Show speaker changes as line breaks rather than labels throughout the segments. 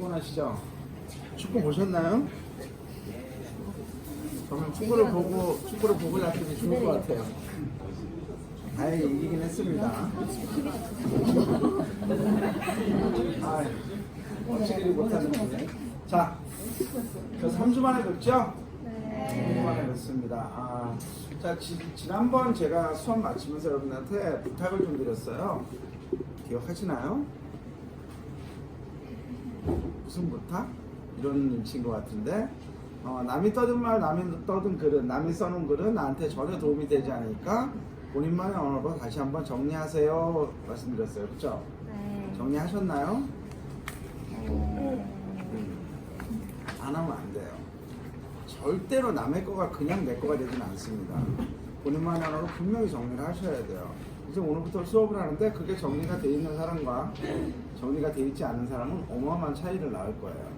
피곤하시죠? 축구 보셨나요? 저는 축구를 보고 나서는 좋을 것 같아요. 다행히 이기긴 했습니다. 어찌기리 못하는데. 자, 저 3주 만에 뵙죠? 네. 3주 만에 뵙습니다. 자, 지난번 제가 수업 마치면서 여러분한테 부탁을 좀 드렸어요. 기억하시나요? 무슨 부탁? 이런 눈치인 것 같은데, 남이 떠든 말, 남이 떠든 글은, 남이 써놓은 글은 나한테 전혀 도움이 되지 않으니까 본인만의 언어로 다시 한번 정리하세요 말씀드렸어요. 그렇죠?
네.
정리하셨나요? 안 하면 안 돼요. 절대로 남의 거가 그냥 내 거가 되진 않습니다. 본인만의 언어로 분명히 정리를 하셔야 돼요. 이제 오늘부터 수업을 하는데 그게 정리가 돼 있는 사람과 정리가 돼 있지 않은 사람은 어마어마한 차이를 낳을 거예요.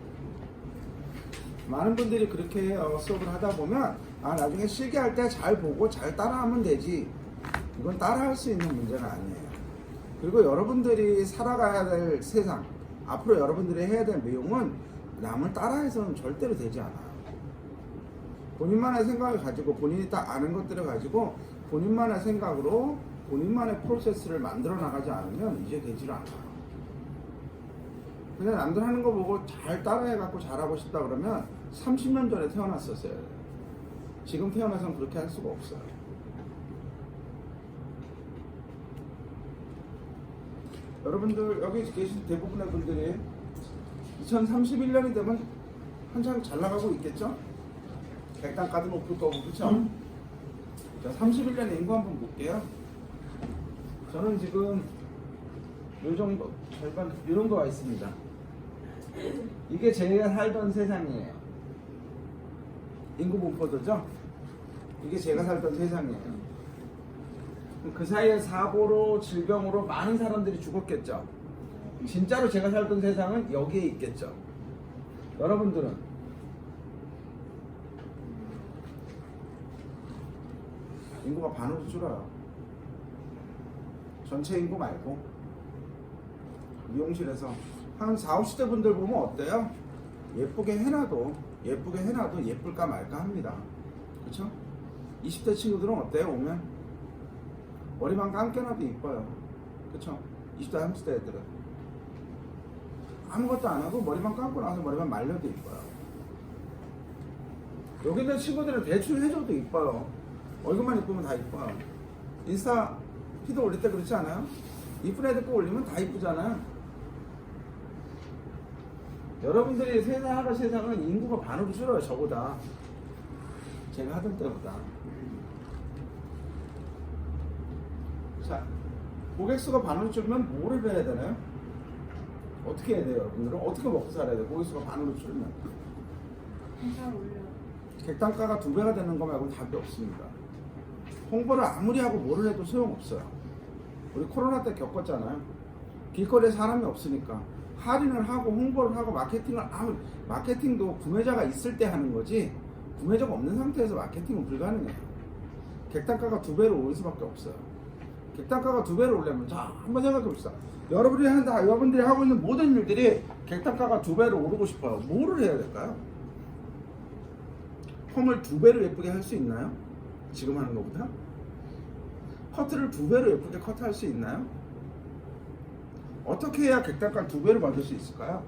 많은 분들이 그렇게 해요. 수업을 하다 보면 나중에 실기할 때 잘 보고 잘 따라하면 되지. 이건 따라할 수 있는 문제가 아니에요. 그리고 여러분들이 살아가야 될 세상, 앞으로 여러분들이 해야 될 내용은 남을 따라해서는 절대로 되지 않아요. 본인만의 생각을 가지고 본인이 딱 아는 것들을 가지고 본인만의 생각으로 본인만의 프로세스를 만들어 나가지 않으면 이제 되질 않아요. 그냥 남들 하는 거 보고 잘 따라해갖고 잘하고 싶다 그러면 30년 전에 태어났었어요. 지금 태어나서는 그렇게 할 수가 없어요. 여러분들 여기 계신 대부분의 분들이 2031년이 되면 한창 잘 나가고 있겠죠? 백단가도 높을 거고, 그쵸? 자, 31년의 인구 한번 볼게요. 저는 지금 요 정도, 절반, 이 정도 와 있습니다. 이게 제가 살던 세상이에요. 인구 분포도죠? 이게 제가 살던 세상이에요. 그 사이에 사고로, 질병으로 많은 사람들이 죽었겠죠? 진짜로 제가 살던 세상은 여기에 있겠죠? 여러분들은? 인구가 반으로 줄어요. 전체 인구 말고. 미용실에서 한 40, 50대 분들 보면 어때요? 예쁘게 해놔도 예쁠까 말까 합니다. 그쵸? 20대 친구들은 어때요? 오면 머리만 감겨놔도 이뻐요. 그쵸? 20대, 30대 애들은 아무것도 안 하고 머리만 감고 나서 머리만 말려도 이뻐요. 여기 있는 친구들은 대충 해줘도 이뻐요. 얼굴만 이쁘면 다 이뻐요. 인스타 피드 올릴 때 그렇지 않아요? 이쁜 애들 거 올리면 다 이쁘잖아요. 여러분들이 세상하는 세상은 인구가 반으로 줄어요. 저보다. 제가 하던 때보다. 자, 고객 수가 반으로 줄면 뭐를 해야 되나요? 어떻게 해야 돼요? 여러분들은 어떻게 먹고 살아야 돼요? 고객 수가 반으로 줄면
한살 올려.
객단가가 2배가 되는 거 말고는 답이 없습니다. 홍보를 아무리 하고 뭐를 해도 소용없어요. 우리 코로나 때 겪었잖아요. 길거리에 사람이 없으니까 할인을 하고 홍보를 하고 마케팅도 구매자가 있을 때 하는 거지 구매자가 없는 상태에서 마케팅은 불가능해요. 객단가가 2배로 오를 수밖에 없어요. 객단가가 2배로 오려면 자 한번 생각해 봅시다. 여러분들이 하고 있는 모든 일들이 객단가가 2배로 오르고 싶어요. 뭐를 해야 될까요? 펌을 2배로 예쁘게 할 수 있나요? 지금 하는 것보다? 커트를 2배로 예쁘게 커트할 수 있나요? 어떻게 해야 객단가를 2배로 만들 수 있을까요?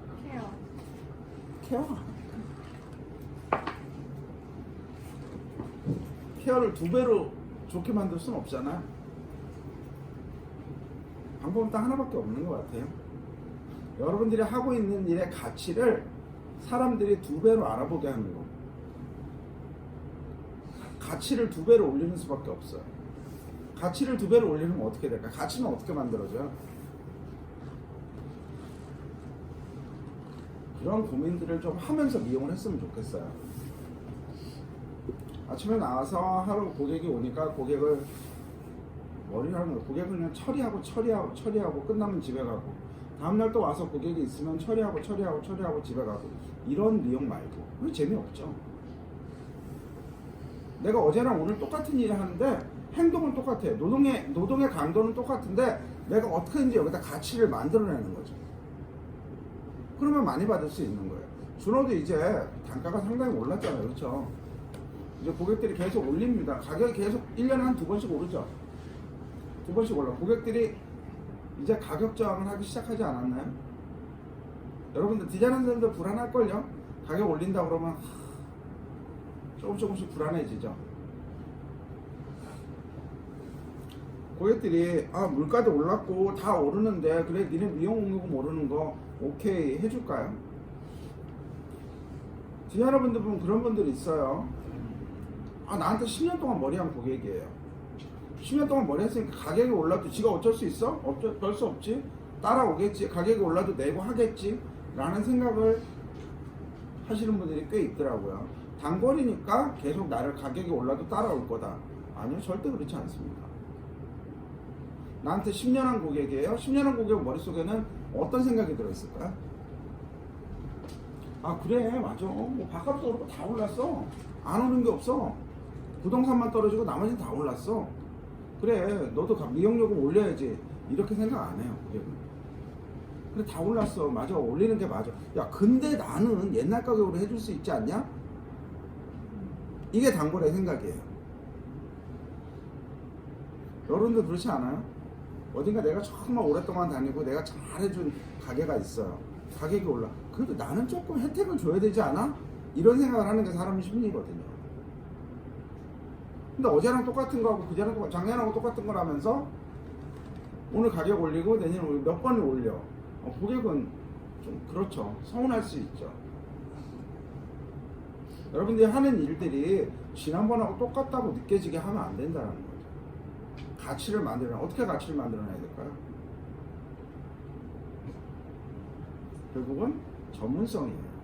케어를 2배로 좋게 만들 수는 없잖아. 방법은 딱 하나밖에 없는 것 같아요. 여러분들이 하고 있는 일의 가치를 사람들이 2배로 알아보게 하는 거. 가치를 2배로 올리는 수밖에 없어요. 가치를 2배로 올리면 어떻게 될까? 가치는 어떻게 만들어져요? 그런 고민들을 좀 하면서 미용을 했으면 좋겠어요. 아침에 나와서 하루 고객이 오니까 고객을 그냥 처리하고 끝나면 집에 가고 다음날 또 와서 고객이 있으면 처리하고 집에 가고 이런 미용 말고 왜 재미없죠? 내가 어제랑 오늘 똑같은 일을 하는데 행동은 똑같아요. 노동의 강도는 똑같은데 내가 어떻게든지 여기다 가치를 만들어내는 거죠. 그러면 많이 받을 수 있는 거예요. 준호도 이제 단가가 상당히 올랐잖아요. 그렇죠? 이제 고객들이 계속 올립니다. 가격이 계속 1년에 한 2번씩 오르죠. 2번씩 올라. 고객들이 이제 가격 저항을 하기 시작하지 않았나요? 여러분들 디자이너 선생님들 불안할걸요? 가격 올린다 그러면 조금씩 불안해지죠. 고객들이 물가도 올랐고 다 오르는데 그래 니네 미용요금 오르는 거 오케이 해줄까요? 디자이너분들 보면 그런 분들이 있어요. 나한테 10년 동안 머리한 고객이에요. 10년 동안 머리 했으니까 가격이 올라도 지가 어쩔 수 있어? 별 수 없지. 따라오겠지. 가격이 올라도 내고 하겠지 라는 생각을 하시는 분들이 꽤 있더라고요. 단거리니까 계속 나를 가격이 올라도 따라올 거다. 아니요, 절대 그렇지 않습니다. 나한테 10년 한 고객이에요. 10년 한 고객 머릿속에는 어떤 생각이 들어있을까요? 그래 맞아. 뭐 밥값도 오르고 다 올랐어. 안 오른 게 없어. 부동산만 떨어지고 나머지는 다 올랐어. 그래 너도 미용요금 올려야지. 이렇게 생각 안 해요 고객은. 그래 다 올랐어. 맞아 올리는 게 맞아. 야 근데 나는 옛날 가격으로 해줄 수 있지 않냐? 이게 단골의 생각이에요. 여러분들 그렇지 않아요? 어딘가 내가 정말 오랫동안 다니고 내가 잘해준 가게가 있어요. 가격이 올라. 그래도 나는 조금 혜택을 줘야 되지 않아? 이런 생각을 하는 게 사람 심리거든요. 근데 어제랑 똑같은 거하고 그제랑 작년하고 똑같은 거라면서 오늘 가격 올리고 내년 몇 번을 올려. 고객은 좀 그렇죠. 서운할 수 있죠. 여러분들이 하는 일들이 지난번하고 똑같다고 느껴지게 하면 안 된다는 거죠. 가치를 만들어내야, 어떻게 가치를 만들어내야 될까요? 결국은 전문성이에요.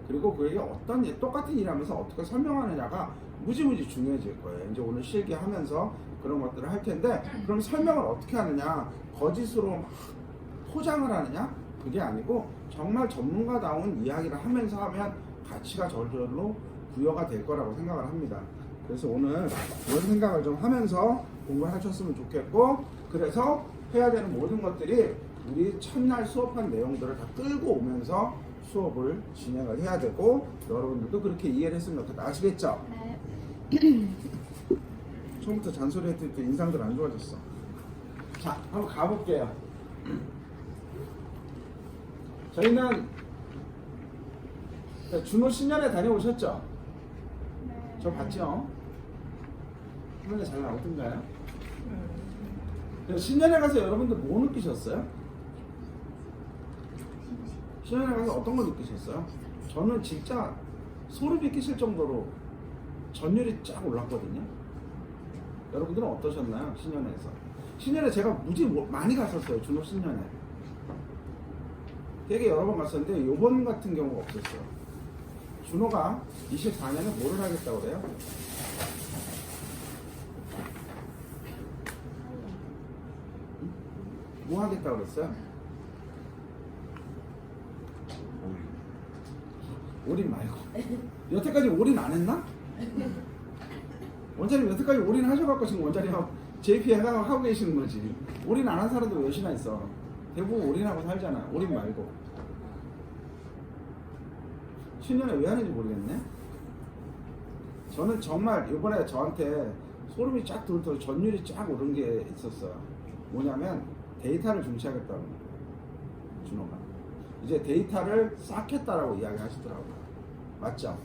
그리고 그에게 똑같은 일 하면서 어떻게 설명하느냐가 무지무지 중요해질 거예요. 이제 오늘 실기하면서 그런 것들을 할 텐데, 그럼 설명을 어떻게 하느냐? 거짓으로 막 포장을 하느냐? 그게 아니고 정말 전문가다운 이야기를 하면서 하면 가치가 저절로 부여가 될 거라고 생각을 합니다. 그래서 오늘 이런 생각을 좀 하면서 공부를 하셨으면 좋겠고, 그래서 해야 되는 모든 것들이 우리 첫날 수업한 내용들을 다 끌고 오면서 수업을 진행을 해야 되고, 여러분들도 그렇게 이해를 했으면 좋겠다. 아시겠죠?
네.
처음부터 잔소리 했더니 또 인상들 안 좋아졌어. 자, 한번 가볼게요. 저희는 준호 신년회 다녀오셨죠?
네.
저 봤죠? 신년회 잘 나오던가요? 신년회 가서 여러분들 뭐 느끼셨어요? 신년회 가서 어떤 거 느끼셨어요? 저는 진짜 소름이 끼칠 정도로 전율이 쫙 올랐거든요. 여러분들은 어떠셨나요? 신년회에서. 신년회 제가 무지 많이 갔었어요. 준호 신년회. 되게 여러 번 갔었는데 요번 같은 경우가 없었어요. 준호가 24년에 뭐를 하겠다고 그래요? 뭐 하겠다고 그랬어요? 올인 말고. 여태까지 올인 안 했나? 원장님 여태까지 올인 하셔갖고 지금 원장님하고 JP 하고 계시는 거지. 올인 안 한 사람도 몇이나 있어. 대부분 올인하고 살잖아. 올인 말고. 신년에 왜 하는지 모르겠네. 저는 정말 이번에 저한테 소름이 쫙 돋도록 전율이 쫙 오른 게 있었어요. 뭐냐면 데이터를 중시하겠다는 거예요. 준호가 이제 데이터를 쌓겠다라고 이야기하시더라고요. 맞죠?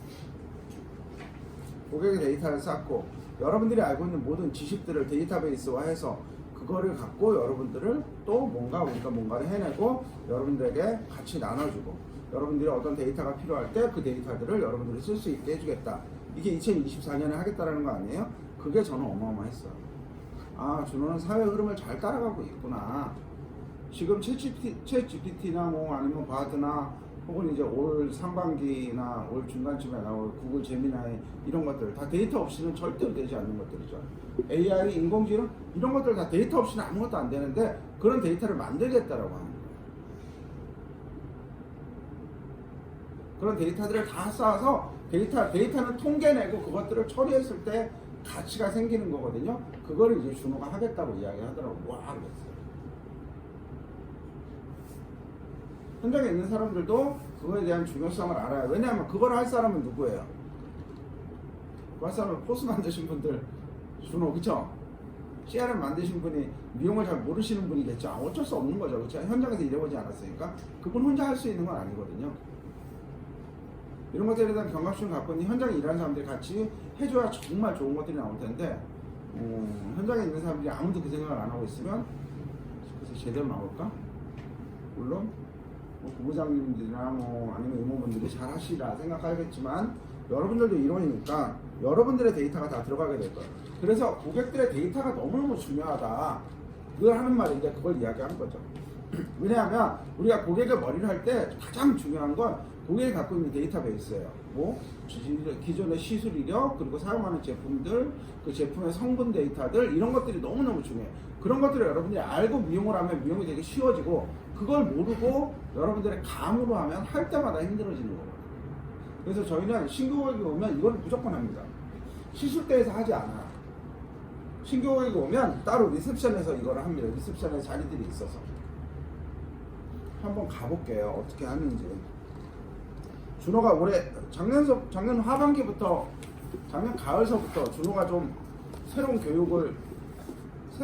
고객의 데이터를 쌓고 여러분들이 알고 있는 모든 지식들을 데이터베이스화해서 그거를 갖고 여러분들을 또 우리가 뭔가를 해내고 여러분들에게 같이 나눠주고, 여러분들이 어떤 데이터가 필요할 때 그 데이터들을 여러분들이 쓸 수 있게 해주겠다. 이게 2024년에 하겠다라는 거 아니에요? 그게 저는 어마어마했어요. 준호는 사회 흐름을 잘 따라가고 있구나. 지금 챗GPT나 아니면 바드나 혹은 이제 올 상반기나 올 중간쯤에 나올 구글 제미나이 이런 것들 다 데이터 없이는 절대로 되지 않는 것들이죠. AI, 인공지능 이런 것들 다 데이터 없이는 아무것도 안 되는데 그런 데이터를 만들겠다라고 하는 거예요. 그런 데이터들을 다 쌓아서 데이터는 통계내고 그것들을 처리했을 때 가치가 생기는 거거든요. 그거를 이제 준호가 하겠다고 이야기하더라고. 와 그랬어요. 현장에 있는 사람들도 그거에 대한 중요성을 알아요. 왜냐하면 그걸 할 사람은 누구예요? 그 할 사람은 포스 만드신 분들, 준호, 그쵸? CRM 만드신 분이 미용을 잘 모르시는 분이겠죠. 어쩔 수 없는 거죠. 그쵸? 현장에서 일해보지 않았으니까. 그분 혼자 할 수 있는 건 아니거든요. 이런 것들에 대한 경각심을 갖고 있는 현장에 일하는 사람들이 같이 해줘야 정말 좋은 것들이 나올 텐데, 현장에 있는 사람들이 아무도 그 생각을 안 하고 있으면 그래서 제대로 나올까? 물론 뭐 부부장님들이나 뭐 아니면 이모분들이 잘 하시라 생각하겠지만 여러분들도 일원이니까 여러분들의 데이터가 다 들어가게 될 거예요. 그래서 고객들의 데이터가 너무너무 중요하다. 그걸 하는 말인데 그걸 이야기하는 거죠. 왜냐하면 우리가 고객의 머리를 할 때 가장 중요한 건 고객이 갖고 있는 데이터베이스예요. 뭐 기존의 시술 이력, 그리고 사용하는 제품들, 그 제품의 성분 데이터들, 이런 것들이 너무너무 중요해요. 그런 것들을 여러분들이 알고 미용을 하면 미용이 되게 쉬워지고, 그걸 모르고 여러분들의 감으로 하면 할 때마다 힘들어지는 거예요. 그래서 저희는 신규 고객이 오면 이걸 무조건 합니다. 시술대에서 하지 않아요. 신규 고객이 오면 따로 리셉션에서 이걸 합니다. 리셉션에 자리들이 있어서. 한번 가볼게요. 어떻게 하는지. 준호가 올해 작년 하반기부터, 작년 가을서부터 준호가 좀 새로운 교육을,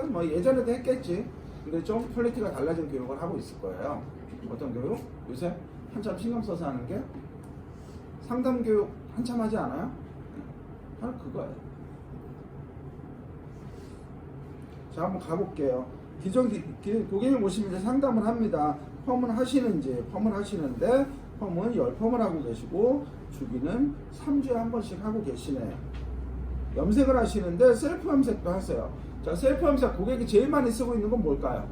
뭐 예전에도 했겠지. 근데 좀 퀄리티가 달라진 교육을 하고 있을 거예요. 어떤 교육? 요새 한참 신경 써서 하는 게 상담 교육 한참 하지 않아요? 바로 그거예요. 자, 한번 가볼게요. 고객님 오시면 이제 상담을 합니다. 펌을 하시는지, 펌을 하시는데 펌은 10펌을 하고 계시고 주기는 3주에 한 번씩 하고 계시네요. 염색을 하시는데 셀프 염색도 하세요. 자, 셀프 염색 고객이 제일 많이 쓰고 있는 건 뭘까요?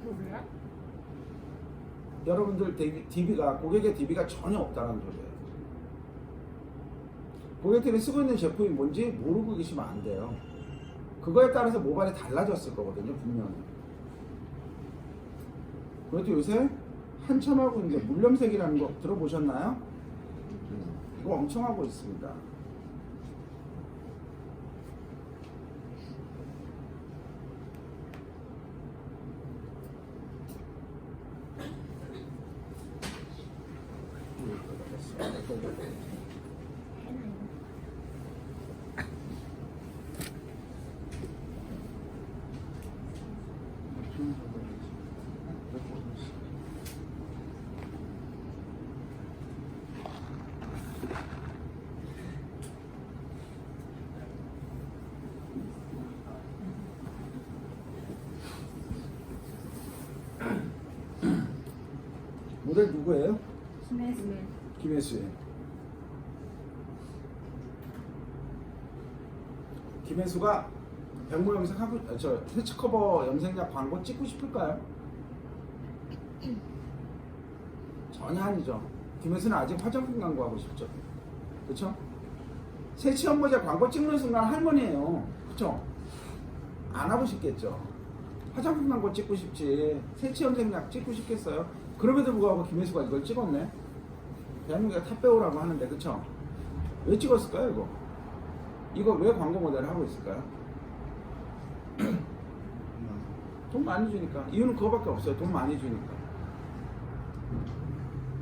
몰라?
여러분들 고객의 DB가 전혀 없다는 소리예요. 고객들이 쓰고 있는 제품이 뭔지 모르고 계시면 안 돼요. 그거에 따라서 모발이 달라졌을 거거든요, 분명히. 그래도 요새 한참 하고 있는 게 물염색이라는 거 들어보셨나요? 이거 엄청 하고 있습니다. 모델 누구예요? 김혜수예요. 김혜수가 백모 염색하고, 해치 커버 염색약 광고 찍고 싶을까요? 전혀 아니죠. 김혜수는 아직 화장품 광고 하고 싶죠. 그쵸? 새치 연모제 광고 찍는 순간 할머니예요. 그쵸? 안 하고 싶겠죠. 화장품 광고 찍고 싶지 새치 염색약 찍고 싶겠어요? 그럼에도 불구하고 김혜수가 이걸 찍었네. 대한민국의 탑배우라고 하는데, 그쵸? 왜 찍었을까요, 이거? 이거 왜 광고 모델을 하고 있을까요? 돈 많이 주니까. 이유는 그거밖에 없어요. 돈 많이 주니까.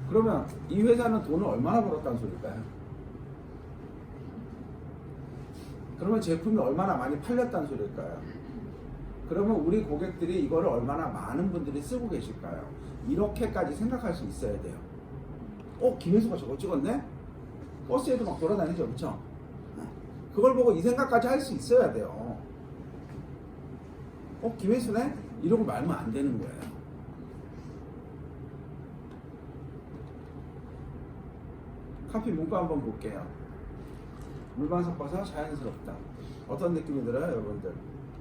그러면 이 회사는 돈을 얼마나 벌었다는 소리일까요? 그러면 제품이 얼마나 많이 팔렸다는 소리일까요? 그러면 우리 고객들이 이거를 얼마나 많은 분들이 쓰고 계실까요? 이렇게까지 생각할 수 있어야 돼요. 김혜수가 저거 찍었네? 버스에도 막 돌아다니죠, 그쵸? 그걸 보고 이 생각까지 할 수 있어야 돼요. 김혜수네? 이러고 말면 안 되는 거예요. 커피 문구 한번 볼게요. 물만 섞어서 자연스럽다. 어떤 느낌이 들어요, 여러분들?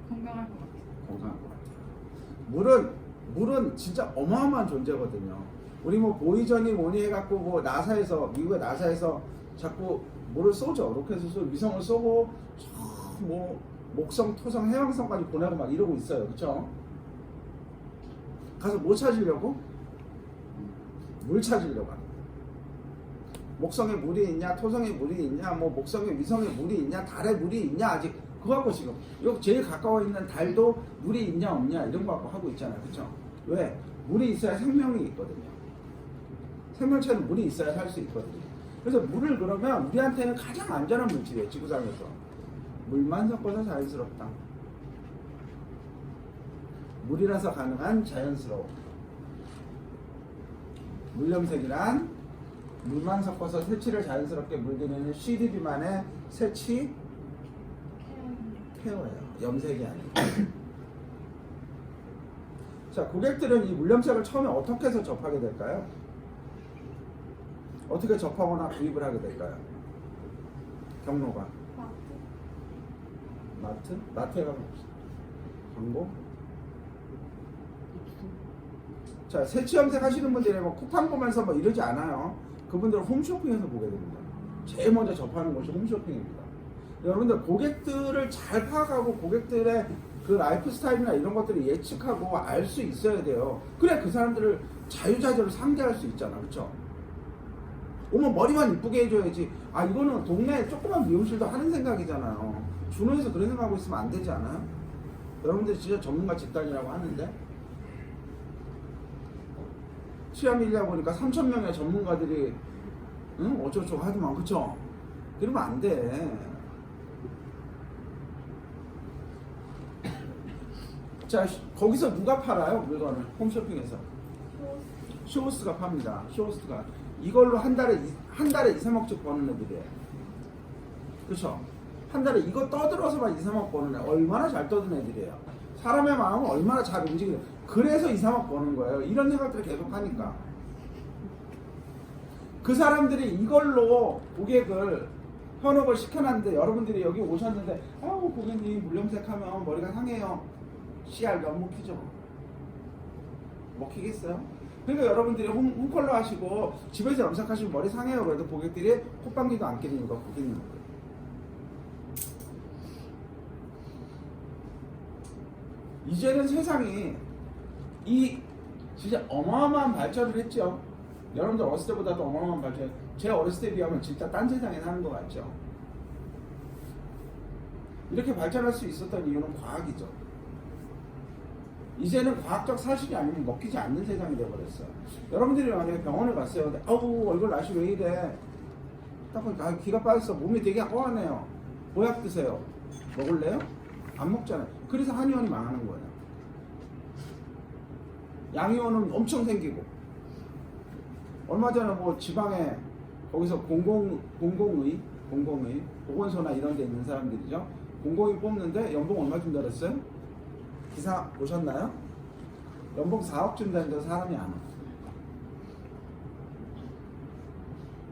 건강할 것 같아요.
건강한 것 같아요. 물은 진짜 어마어마한 존재거든요. 우리 뭐 보이전이 뭐니 해갖고 뭐 미국의 나사에서 자꾸 물을 쏘죠. 로켓을 위성을 쏘고 뭐 목성, 토성, 해왕성까지 보내고 막 이러고 있어요. 그쵸? 가서 뭐 찾으려고? 물 찾으려고 합니다. 목성에 물이 있냐, 토성에 물이 있냐, 뭐 목성에 위성에 물이 있냐, 달에 물이 있냐, 아직 그거 갖고 지금 여기 제일 가까워 있는 달도 물이 있냐 없냐 이런 거 갖고 하고 있잖아요. 그쵸? 왜? 물이 있어야 생명이 있거든요. 생명체는 물이 있어야 살 수 있거든요. 그래서 물을 그러면 우리한테는 가장 안전한 물질이에요. 지구상에서. 물만 섞어서 자연스럽다. 물이라서 가능한 자연스러움. 물염색이란 물만 섞어서 색칠을 자연스럽게 물들이는 CDB만의 색치 케어예요. 염색이 아니고. 자, 고객들은 이 물염색을 처음에 어떻게 해서 접하게 될까요? 어떻게 접하거나 구입을 하게 될까요? 경로가 마트? 마트에 가면 없어. 광고? 자, 색치 염색 하시는 분들이 뭐 쿠팡 보면서 뭐 이러지 않아요. 그분들은 홈쇼핑에서 보게 됩니다. 제일 먼저 접하는 곳이 홈쇼핑입니다. 여러분들 고객들을 잘 파악하고 고객들의 그 라이프 스타일이나 이런 것들을 예측하고 알 수 있어야 돼요. 그래 그 사람들을 자유자재로 상대할 수 있잖아. 그렇죠? 오면 머리만 이쁘게 해줘야지. 아 이거는 동네 조그만 미용실도 하는 생각이잖아요. 준호에서 그런 생각하고 있으면 안 되지 않아요? 여러분들 진짜 전문가 집단이라고 하는데 치아밀리아 보니까 3,000명의 전문가들이 응? 어쩌고저쩌고 하더만. 그쵸? 그러면 안 돼. 자, 거기서 누가 팔아요? 물건을 홈쇼핑에서 쇼호스가 팝니다. 쇼호스가 이걸로 한 달에 2, 3억씩 버는 애들이에요. 그쵸? 한 달에 이거 떠들어서만 2, 3억 버는 애 얼마나 잘 떠든 애들이에요. 사람의 마음은 얼마나 잘 움직이는. 그래서 2, 3억 버는 거예요. 이런 생각들을 계속 하니까. 그 사람들이 이걸로 고객을 현혹을 시켜놨는데 여러분들이 여기 오셨는데 아우 고객님 물염색하면 머리가 상해요. CR도 안 먹히죠. 먹히겠어요? 그러니까 여러분들이 홈컬러 하시고 집에서 염색하시면 머리 상해요. 그래도 고객들이 콧방귀도 안 끼는 이유가 거기 있는 거예요. 이제는 세상이 이 진짜 어마어마한 발전을 했죠. 여러분들 어렸을 때보다도 어마어마한 발전. 제 어렸을 때 비하면 진짜 딴 세상에 사는 것 같죠. 이렇게 발전할 수 있었던 이유는 과학이죠. 이제는 과학적 사실이 아니면 먹히지 않는 세상이 되어버렸어요. 여러분들이 만약에 병원을 갔어요. 근데 아우 얼굴 날씨 왜 이래? 딱 보니까 기가 빠졌어. 몸이 되게 허하네요. 보약 드세요. 먹을래요? 안 먹잖아요. 그래서 한의원이 망하는 거예요. 양의원은 엄청 생기고 얼마 전에 뭐 지방에 거기서 공공의 보건소나 이런 데 있는 사람들이죠. 공공의 뽑는데 연봉 얼마 준다랬어요? 기사 보셨나요? 연봉 4억 준다는데 사람이 안 와.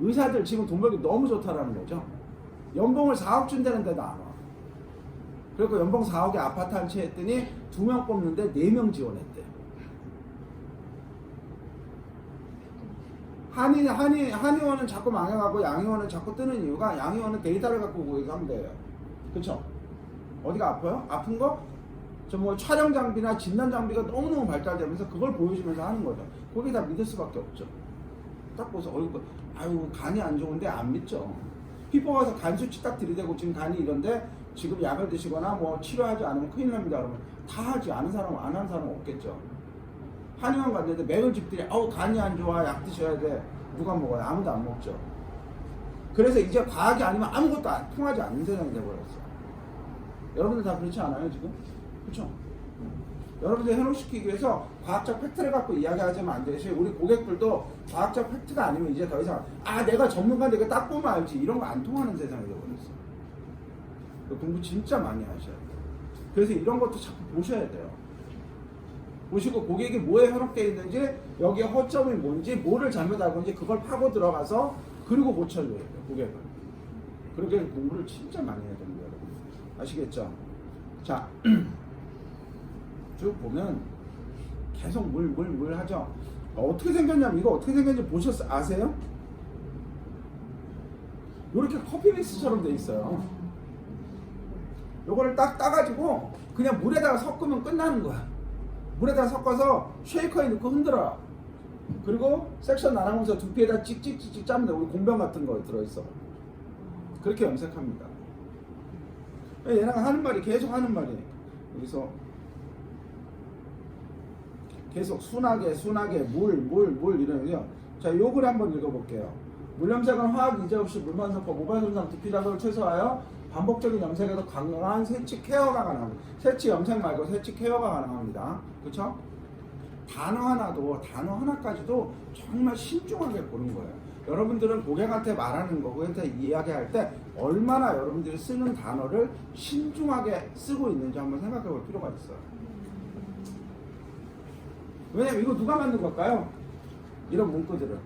의사들 지금 돈 벌기 너무 좋다라는 거죠. 연봉을 4억 준다는데도 안 와. 그리고 연봉 4억에 아파트 한 채 했더니 2명 뽑는데 4명 지원했대요. 한의원은 자꾸 망해가고 양의원은 자꾸 뜨는 이유가 양의원은 데이터를 갖고 고객이 하면 돼요. 그쵸? 어디가 아파요? 아픈 거? 저 뭐 촬영 장비나 진단 장비가 너무너무 발달되면서 그걸 보여주면서 하는 거죠. 거기 다 믿을 수밖에 없죠. 딱 보서 아유 간이 안 좋은데 안 믿죠. 피부 가서 간 수치 딱 들이대고 지금 간이 이런데 지금 약을 드시거나 뭐 치료하지 않으면 큰일 납니다. 그러면 다 하지. 아는 사람 안 하는 사람 없겠죠. 한의원 갔는데 매일 집들이 간이 안 좋아 약 드셔야 돼. 누가 먹어요? 아무도 안 먹죠. 그래서 이제 과학이 아니면 아무것도 통하지 않는 세상이 돼버렸어요. 여러분들 다 그렇지 않아요 지금? 그렇죠? 여러분들 현혹시키기 위해서 과학적 팩트를 갖고 이야기하자면 안 되시. 우리 고객들도 과학적 팩트가 아니면 이제 더 이상 내가 전문가인데 이거 딱 보면 알지 이런 거 안 통하는 세상이 돼버렸어요. 공부 진짜 많이 하셔야 돼요. 그래서 이런 것도 자꾸 보셔야 돼요. 보시고 고객이 뭐에 현혹되어 있는지 여기에 허점이 뭔지 뭐를 잘못 알고 있는지 그걸 파고 들어가서 그리고 고쳐줘야 돼요. 고객을. 그렇게 공부를 진짜 많이 해야 됩니다. 여러분. 아시겠죠? 자 쭉 보면 계속 물 하죠. 어떻게 생겼냐면 이거 어떻게 생겼는지 아세요? 이렇게 커피 믹스처럼 돼 있어요. 요거를 딱 따가지고 그냥 물에다가 섞으면 끝나는 거야. 물에다가 섞어서 쉐이커에 넣고 흔들어. 그리고 섹션 나눠서 두피에다 찍찍찍찍 짜면 돼. 우리 공병 같은 거 들어있어. 그렇게 염색합니다. 얘네가 하는 말이 계속 하는 말이 여기서 계속 순하게 물 이러면요. 자, 요 글 한번 읽어볼게요. 물염색은 화학 이제 없이 물만 섞어 모발 손상, 두피 자극을 최소화하여 반복적인 염색에도 강한 세치 케어가 가능합니다. 세치 염색 말고 세치 케어가 가능합니다. 그렇죠? 단어 하나까지도 정말 신중하게 보는 거예요. 여러분들은 고객한테 말하는 거, 고객한테 이야기할 때 얼마나 여러분들이 쓰는 단어를 신중하게 쓰고 있는지 한번 생각해 볼 필요가 있어요. 왜냐면 이거 누가 만든 걸까요? 이런 문구들을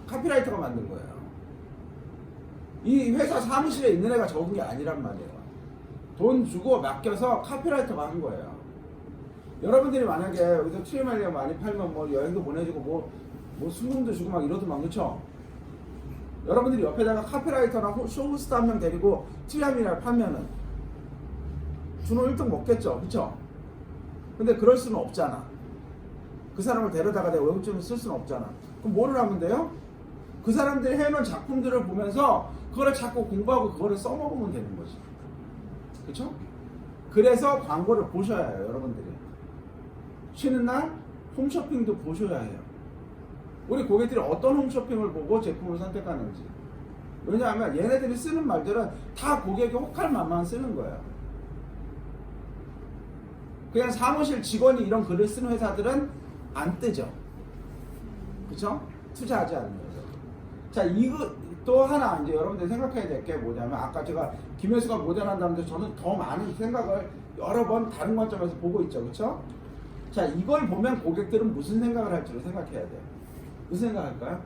카피라이터가 만든 거예요. 이 회사 사무실에 있는 애가 적은 게 아니란 말이에요. 돈 주고 맡겨서 카피라이터가 한 거예요. 여러분들이 만약에 여기서 트리말리아 많이 팔면 뭐 여행도 보내주고 뭐 수금도 주고 막 이러더만, 그쵸? 여러분들이 옆에다가 카피라이터나 쇼호스트 한 명 데리고 트리말리아를 파면은 준호 1등 먹겠죠, 그쵸? 근데 그럴 수는 없잖아. 그 사람을 데려다가 내가 월급줄을 쓸 수는 없잖아. 그럼 뭐를 하면 돼요? 그 사람들이 해놓은 작품들을 보면서 그거를 자꾸 공부하고 그거를 써먹으면 되는 거지. 그쵸? 그래서 광고를 보셔야 해요, 여러분들이. 쉬는 날 홈쇼핑도 보셔야 해요. 우리 고객들이 어떤 홈쇼핑을 보고 제품을 선택하는지. 왜냐하면 얘네들이 쓰는 말들은 다 고객이 혹할 만만 쓰는 거예요. 그냥 사무실 직원이 이런 글을 쓰는 회사들은 안 뜨죠. 그쵸? 투자하지 않는 거죠. 자, 이거 또 하나 이제 여러분들이 생각해야 될 게 뭐냐면, 아까 제가 김혜수가 모델한다는데 저는 더 많은 생각을 여러 번 다른 관점에서 보고 있죠. 그쵸? 자, 이걸 보면 고객들은 무슨 생각을 할지를 생각해야 돼요. 무슨 생각할까요?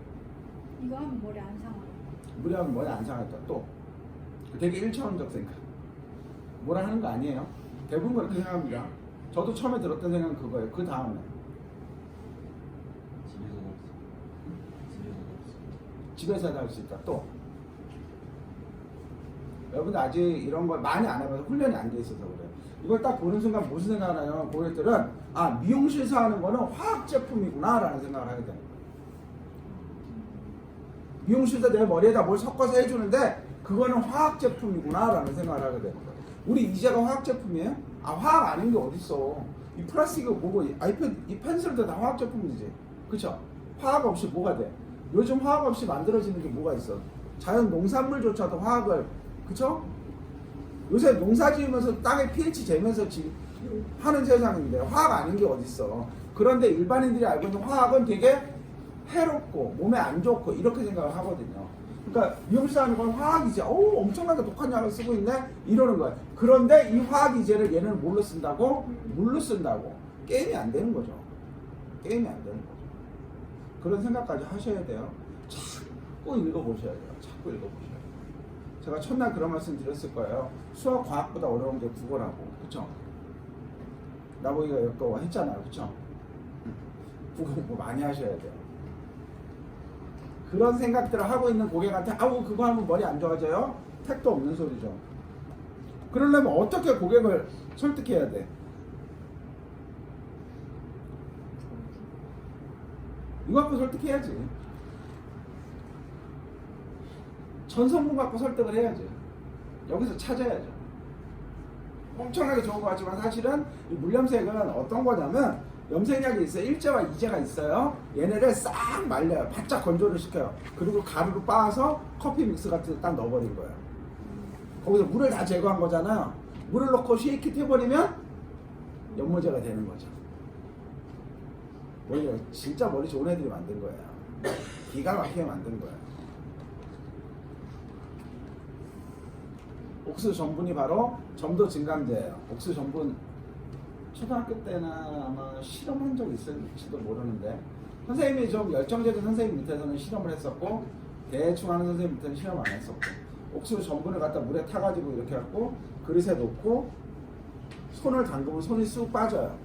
이거 하면 머리 안 상하요.
무리하면 머리 안 상했다. 또 되게 1차원적 생각. 뭐라 하는 거 아니에요. 대부분 그렇게 생각합니다. 저도 처음에 들었던 생각은 그거예요. 그 다음에 집에서도 할 수 있다. 또 여러분들 아직 이런 걸 많이 안 해봐서 훈련이 안 돼 있어서 그래요. 이걸 딱 보는 순간 무슨 생각을 하냐면, 고객들은 아, 미용실에서 하는 거는 화학 제품이구나 라는 생각을 하게 돼요. 미용실에서 내 머리에다 뭘 섞어서 해주는데 그거는 화학 제품이구나 라는 생각을 하게 되는 거예요. 우리 이제가 화학 제품이에요? 아, 화학 아닌 게 어딨어. 이 플라스틱이 뭐고, 이 펜슬도 다 화학 제품이지. 그쵸? 화학 없이 뭐가 돼? 요즘 화학 없이 만들어지는 게 뭐가 있어? 자연 농산물조차도 화학을, 그쵸? 요새 농사 지으면서 땅에 pH 재면서 하는 세상인데 화학 아닌 게 어딨어. 그런데 일반인들이 알고 있는 화학은 되게 해롭고 몸에 안 좋고 이렇게 생각을 하거든요. 그러니까 미용실 하는 건 화학이제, 엄청나게 독한 약을 쓰고 있네? 이러는 거예요. 그런데 이 화학이제를 얘는 뭘로 쓴다고? 물로 쓴다고. 게임이 안 되는 거죠. 게임이 안 되는 거죠. 그런 생각까지 하셔야 돼요. 자꾸 읽어보셔야 돼요. 자꾸 읽어보셔야 돼요. 제가 첫날 그런 말씀 드렸을 거예요. 수학, 과학보다 어려운 게 국어라고. 그쵸? 나보기가 역겨워 했잖아요. 그쵸? 국어 공부 많이 하셔야 돼요. 그런 생각들을 하고 있는 고객한테 아우 그거 하면 머리 안 좋아져요? 택도 없는 소리죠. 그러려면 어떻게 고객을 설득해야 돼? 이거 갖고 설득해야지. 전성분 갖고 설득을 해야지. 여기서 찾아야죠. 엄청나게 좋은 것 같지만 사실은 이 물염색은 어떤 거냐면, 염색약이 있어요. 1제와 2제가 있어요. 얘네를 싹 말려요. 바짝 건조를 시켜요. 그리고 가루로 빻아서 커피 믹스 같은 데 딱 넣어버린 거예요. 거기서 물을 다 제거한 거잖아요. 물을 넣고 쉐이킷 해버리면 연모제가 되는 거죠. 원래 진짜 머리 좋은 애들이 만든 거예요. 기가 막히게 만든 거예요. 옥수 전분이 바로 점도 증강제예요. 옥수 전분 초등학교 때는 아마 실험한 적이 있을지도 모르는데, 선생님이 좀 열정적인 선생님 밑에서는 실험을 했었고, 대충 하는 선생님 밑에는 실험 안 했었고, 옥수 전분을 갖다 물에 타가지고 이렇게 갖고 그릇에 놓고 손을 담그면 손이 쑥 빠져요.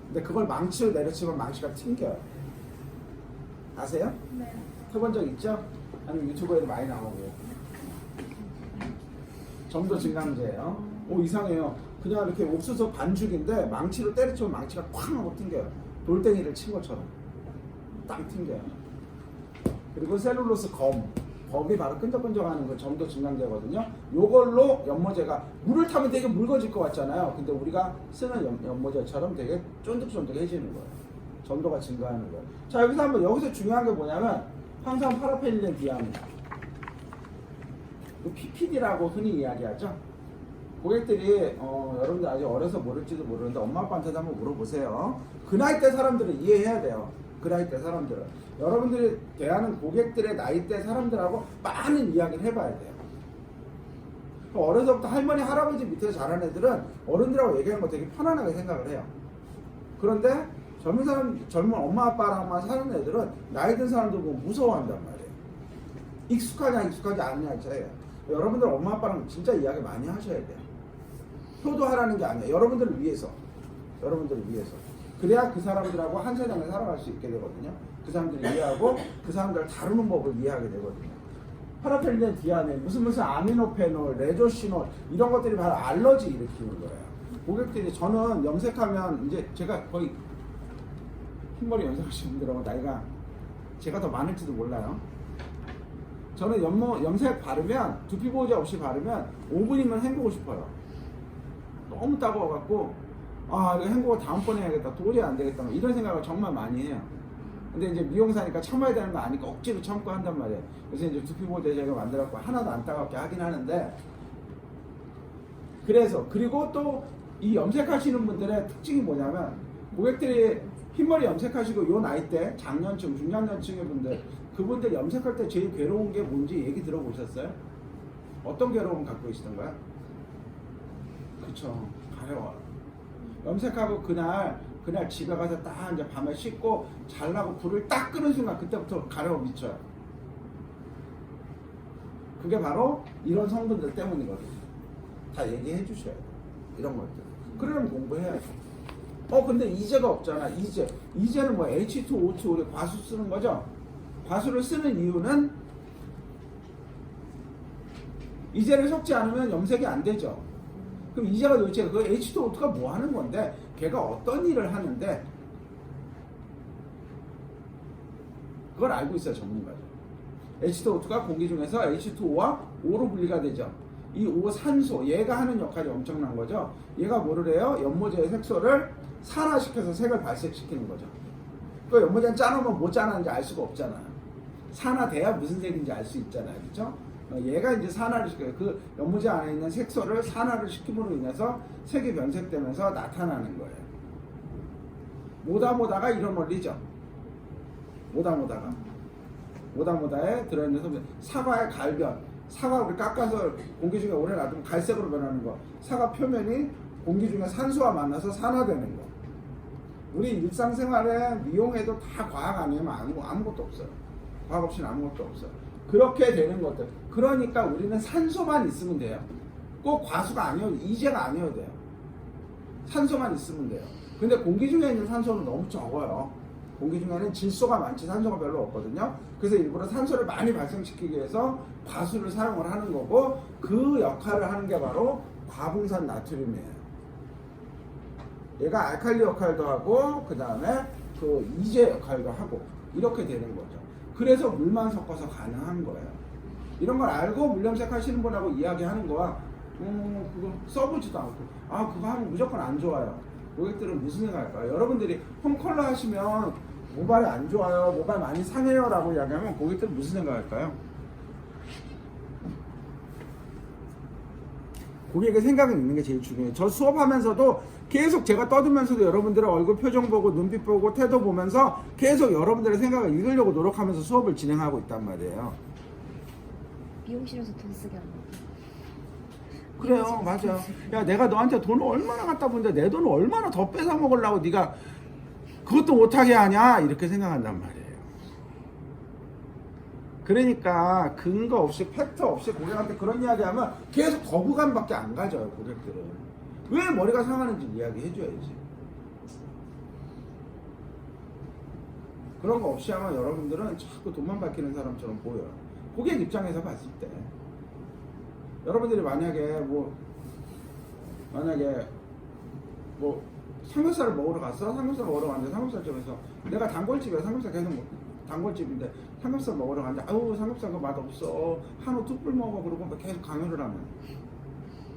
근데 그걸 망치로 내려치면 망치가 튕겨요. 아세요?
네.
해본 적 있죠? 아니면 유튜브에도 많이 나오고. 점도 증강제예요. 오, 이상해요. 그냥 이렇게 옥수수 반죽인데 망치로 때려치면 망치가 쾅 하고 튕겨요. 돌덩이를 친 것처럼 딱 튕겨요. 그리고 셀룰로스 검, 법이 바로 끈적끈적하는 그 점도 증강제거든요. 요걸로 연모제가 물을 타면 되게 묽어질 것 같잖아요. 근데 우리가 쓰는 연모제처럼 되게 쫀득쫀득해지는 거예요. 점도가 증가하는 거예요. 자, 여기서 중요한 게 뭐냐면 항상 파라페닐렌 디아민, PPD라고 흔히 이야기하죠. 고객들이 여러분들 아직 어려서 모를지도 모르는데 엄마 아빠한테도 한번 물어보세요. 그 나이 대 사람들은 이해해야 돼요. 그 나이 대 사람들은 여러분들이 대하는 고객들의 나이 대 사람들하고 많은 이야기를 해봐야 돼요. 어려서부터 할머니 할아버지 밑에서 자란 애들은 어른들하고 얘기하는 거 되게 편안하게 생각을 해요. 그런데 젊은 엄마 아빠랑만 사는 애들은 나이 든 사람들 보고 무서워한단 말이에요. 익숙하냐 익숙하지 않느냐 차이예요. 여러분들 엄마 아빠랑 진짜 이야기 많이 하셔야 돼요. 효도하라는 게 아니에요. 여러분들을 위해서. 그래야 그 사람들하고 한 세상에 살아갈 수 있게 되거든요. 그 사람들을 이해하고 그 사람들을 다루는 법을 이해하게 되거든요. 파라페닐렌 디아민, 무슨 아미노페놀, 레조시놀 이런 것들이 바로 알러지 일으키는 거예요. 고객들이 저는 염색하면 이제 제가 거의 흰머리 염색하시는 분들하고 나이가 제가 더 많을지도 몰라요. 저는 염색 바르면 두피 보호제 없이 바르면 5분이면 헹구고 싶어요. 너무 따가워갖고 이거 헹구고 다음번에 해야겠다. 도저히 안 되겠다. 이런 생각을 정말 많이 해요. 근데 이제 미용사니까 참아야 되는 거 아니까 억지로 참고 한단 말이에요. 그래서 이제 두피 보호제 제가 만들었고 하나도 안 따갑게 하긴 하는데 그리고 또 이 염색하시는 분들의 특징이 뭐냐면 고객들이 흰머리 염색하시고 요 나이 때 장년층, 중장년층의 분들 그분들 염색할 때 제일 괴로운 게 뭔지 얘기 들어보셨어요? 어떤 괴로움 갖고 계시던가요? 그쵸, 가려워요. 염색하고 그날 집에 가서 딱 이제 밤에 씻고 잘라고 불을 딱 끄는 순간 그때부터 가려워 미쳐요. 그게 바로 이런 성분들 때문이거든요. 다 얘기해 주셔야 돼요. 이런 것들. 그러려면 공부해야죠. 근데 이제가 없잖아. 이제는 뭐 H2O2 우리 과수 쓰는 거죠. 과수를 쓰는 이유는 이제를 섞지 않으면 염색이 안 되죠. 그럼 이제가 도대체 그 H2O2가 뭐 하는 건데, 걔가 어떤 일을 하는데, 그걸 알고 있어요, 전문가들. H2O2가 공기 중에서 H2O와 O로 분리가 되죠. 이 O 산소, 얘가 하는 역할이 엄청난 거죠. 얘가 뭐를 해요? 연모제의 색소를 산화시켜서 색을 발색시키는 거죠. 그 연모제는 짜놓으면 뭐 짜놨는지 알 수가 없잖아요. 산화돼야 무슨 색인지 알 수 있잖아요. 그렇죠? 얘가 이제 산화를 시켜요. 그 연모제 안에 있는 색소를 산화를 시킴으로 인해서 색이 변색되면서 나타나는 거예요. 모다모다가 이런 원리죠. 모다모다에 들어있는 사과의 갈변. 사과 우리 깎아서 공기 중에 오래 놔두면 갈색으로 변하는 거. 사과 표면이 공기 중에 산소와 만나서 산화되는 거. 우리 일상생활에 미용에도 다 과학 아니면 아무것도 없어요. 과학 없이는 아무것도 없어요. 그렇게 되는 것들. 그러니까 우리는 산소만 있으면 돼요. 꼭 과수가 아니어도, 이제가 아니어도 돼요. 산소만 있으면 돼요. 근데 공기 중에 있는 산소는 너무 적어요. 공기 중에는 질소가 많지 산소가 별로 없거든요. 그래서 일부러 산소를 많이 발생시키기 위해서 과수를 사용을 하는 거고, 그 역할을 하는 게 바로 과붕산 나트륨이에요. 얘가 알칼리 역할도 하고 그 다음에 그 이제 역할도 하고 이렇게 되는 거죠. 그래서 물만 섞어서 가능한 거예요. 이런 걸 알고 물염색 하시는 분하고 이야기하는 거와 그거 써보지도 않고 그거 하면 무조건 안 좋아요. 고객들은 무슨 생각할까요? 여러분들이 홈컬러 하시면 모발이 안 좋아요, 모발 많이 상해요 라고 이야기하면 고객들은 무슨 생각할까요? 고객의 생각이 있는 게 제일 중요해요. 저 수업하면서도 계속 제가 떠들면서도 여러분들의 얼굴 표정 보고 눈빛 보고 태도 보면서 계속 여러분들의 생각을 읽으려고 노력하면서 수업을 진행하고 있단 말이에요.
미용실에서 돈 쓰게 한다.
그래요, 맞아. 야, 내가 너한테 돈을 얼마나 갖다 보는데 내 돈을 얼마나 더 뺏어 먹으려고 네가 그것도 못하게 하냐 이렇게 생각한단 말이에요. 그러니까 근거 없이 팩트 없이 고객한테 그런 이야기하면 계속 거부감밖에 안 가져요. 고객들은 왜 머리가 상하는지 이야기해줘야지. 그런 거 없이 하면 여러분들은 자꾸 돈만 밝히는 사람처럼 보여요. 고객 입장에서 봤을 때 여러분들이 만약에 삼겹살을 먹으러 갔어. 삼겹살 먹으러 갔는데 삼겹살집에서 내가 단골집에 삼겹살 계속 단골집인데 삼겹살 먹으러 가는데 아우 삼겹살 그 맛없어 한우 뚝불 먹어 그러고 막 계속 강요를 하면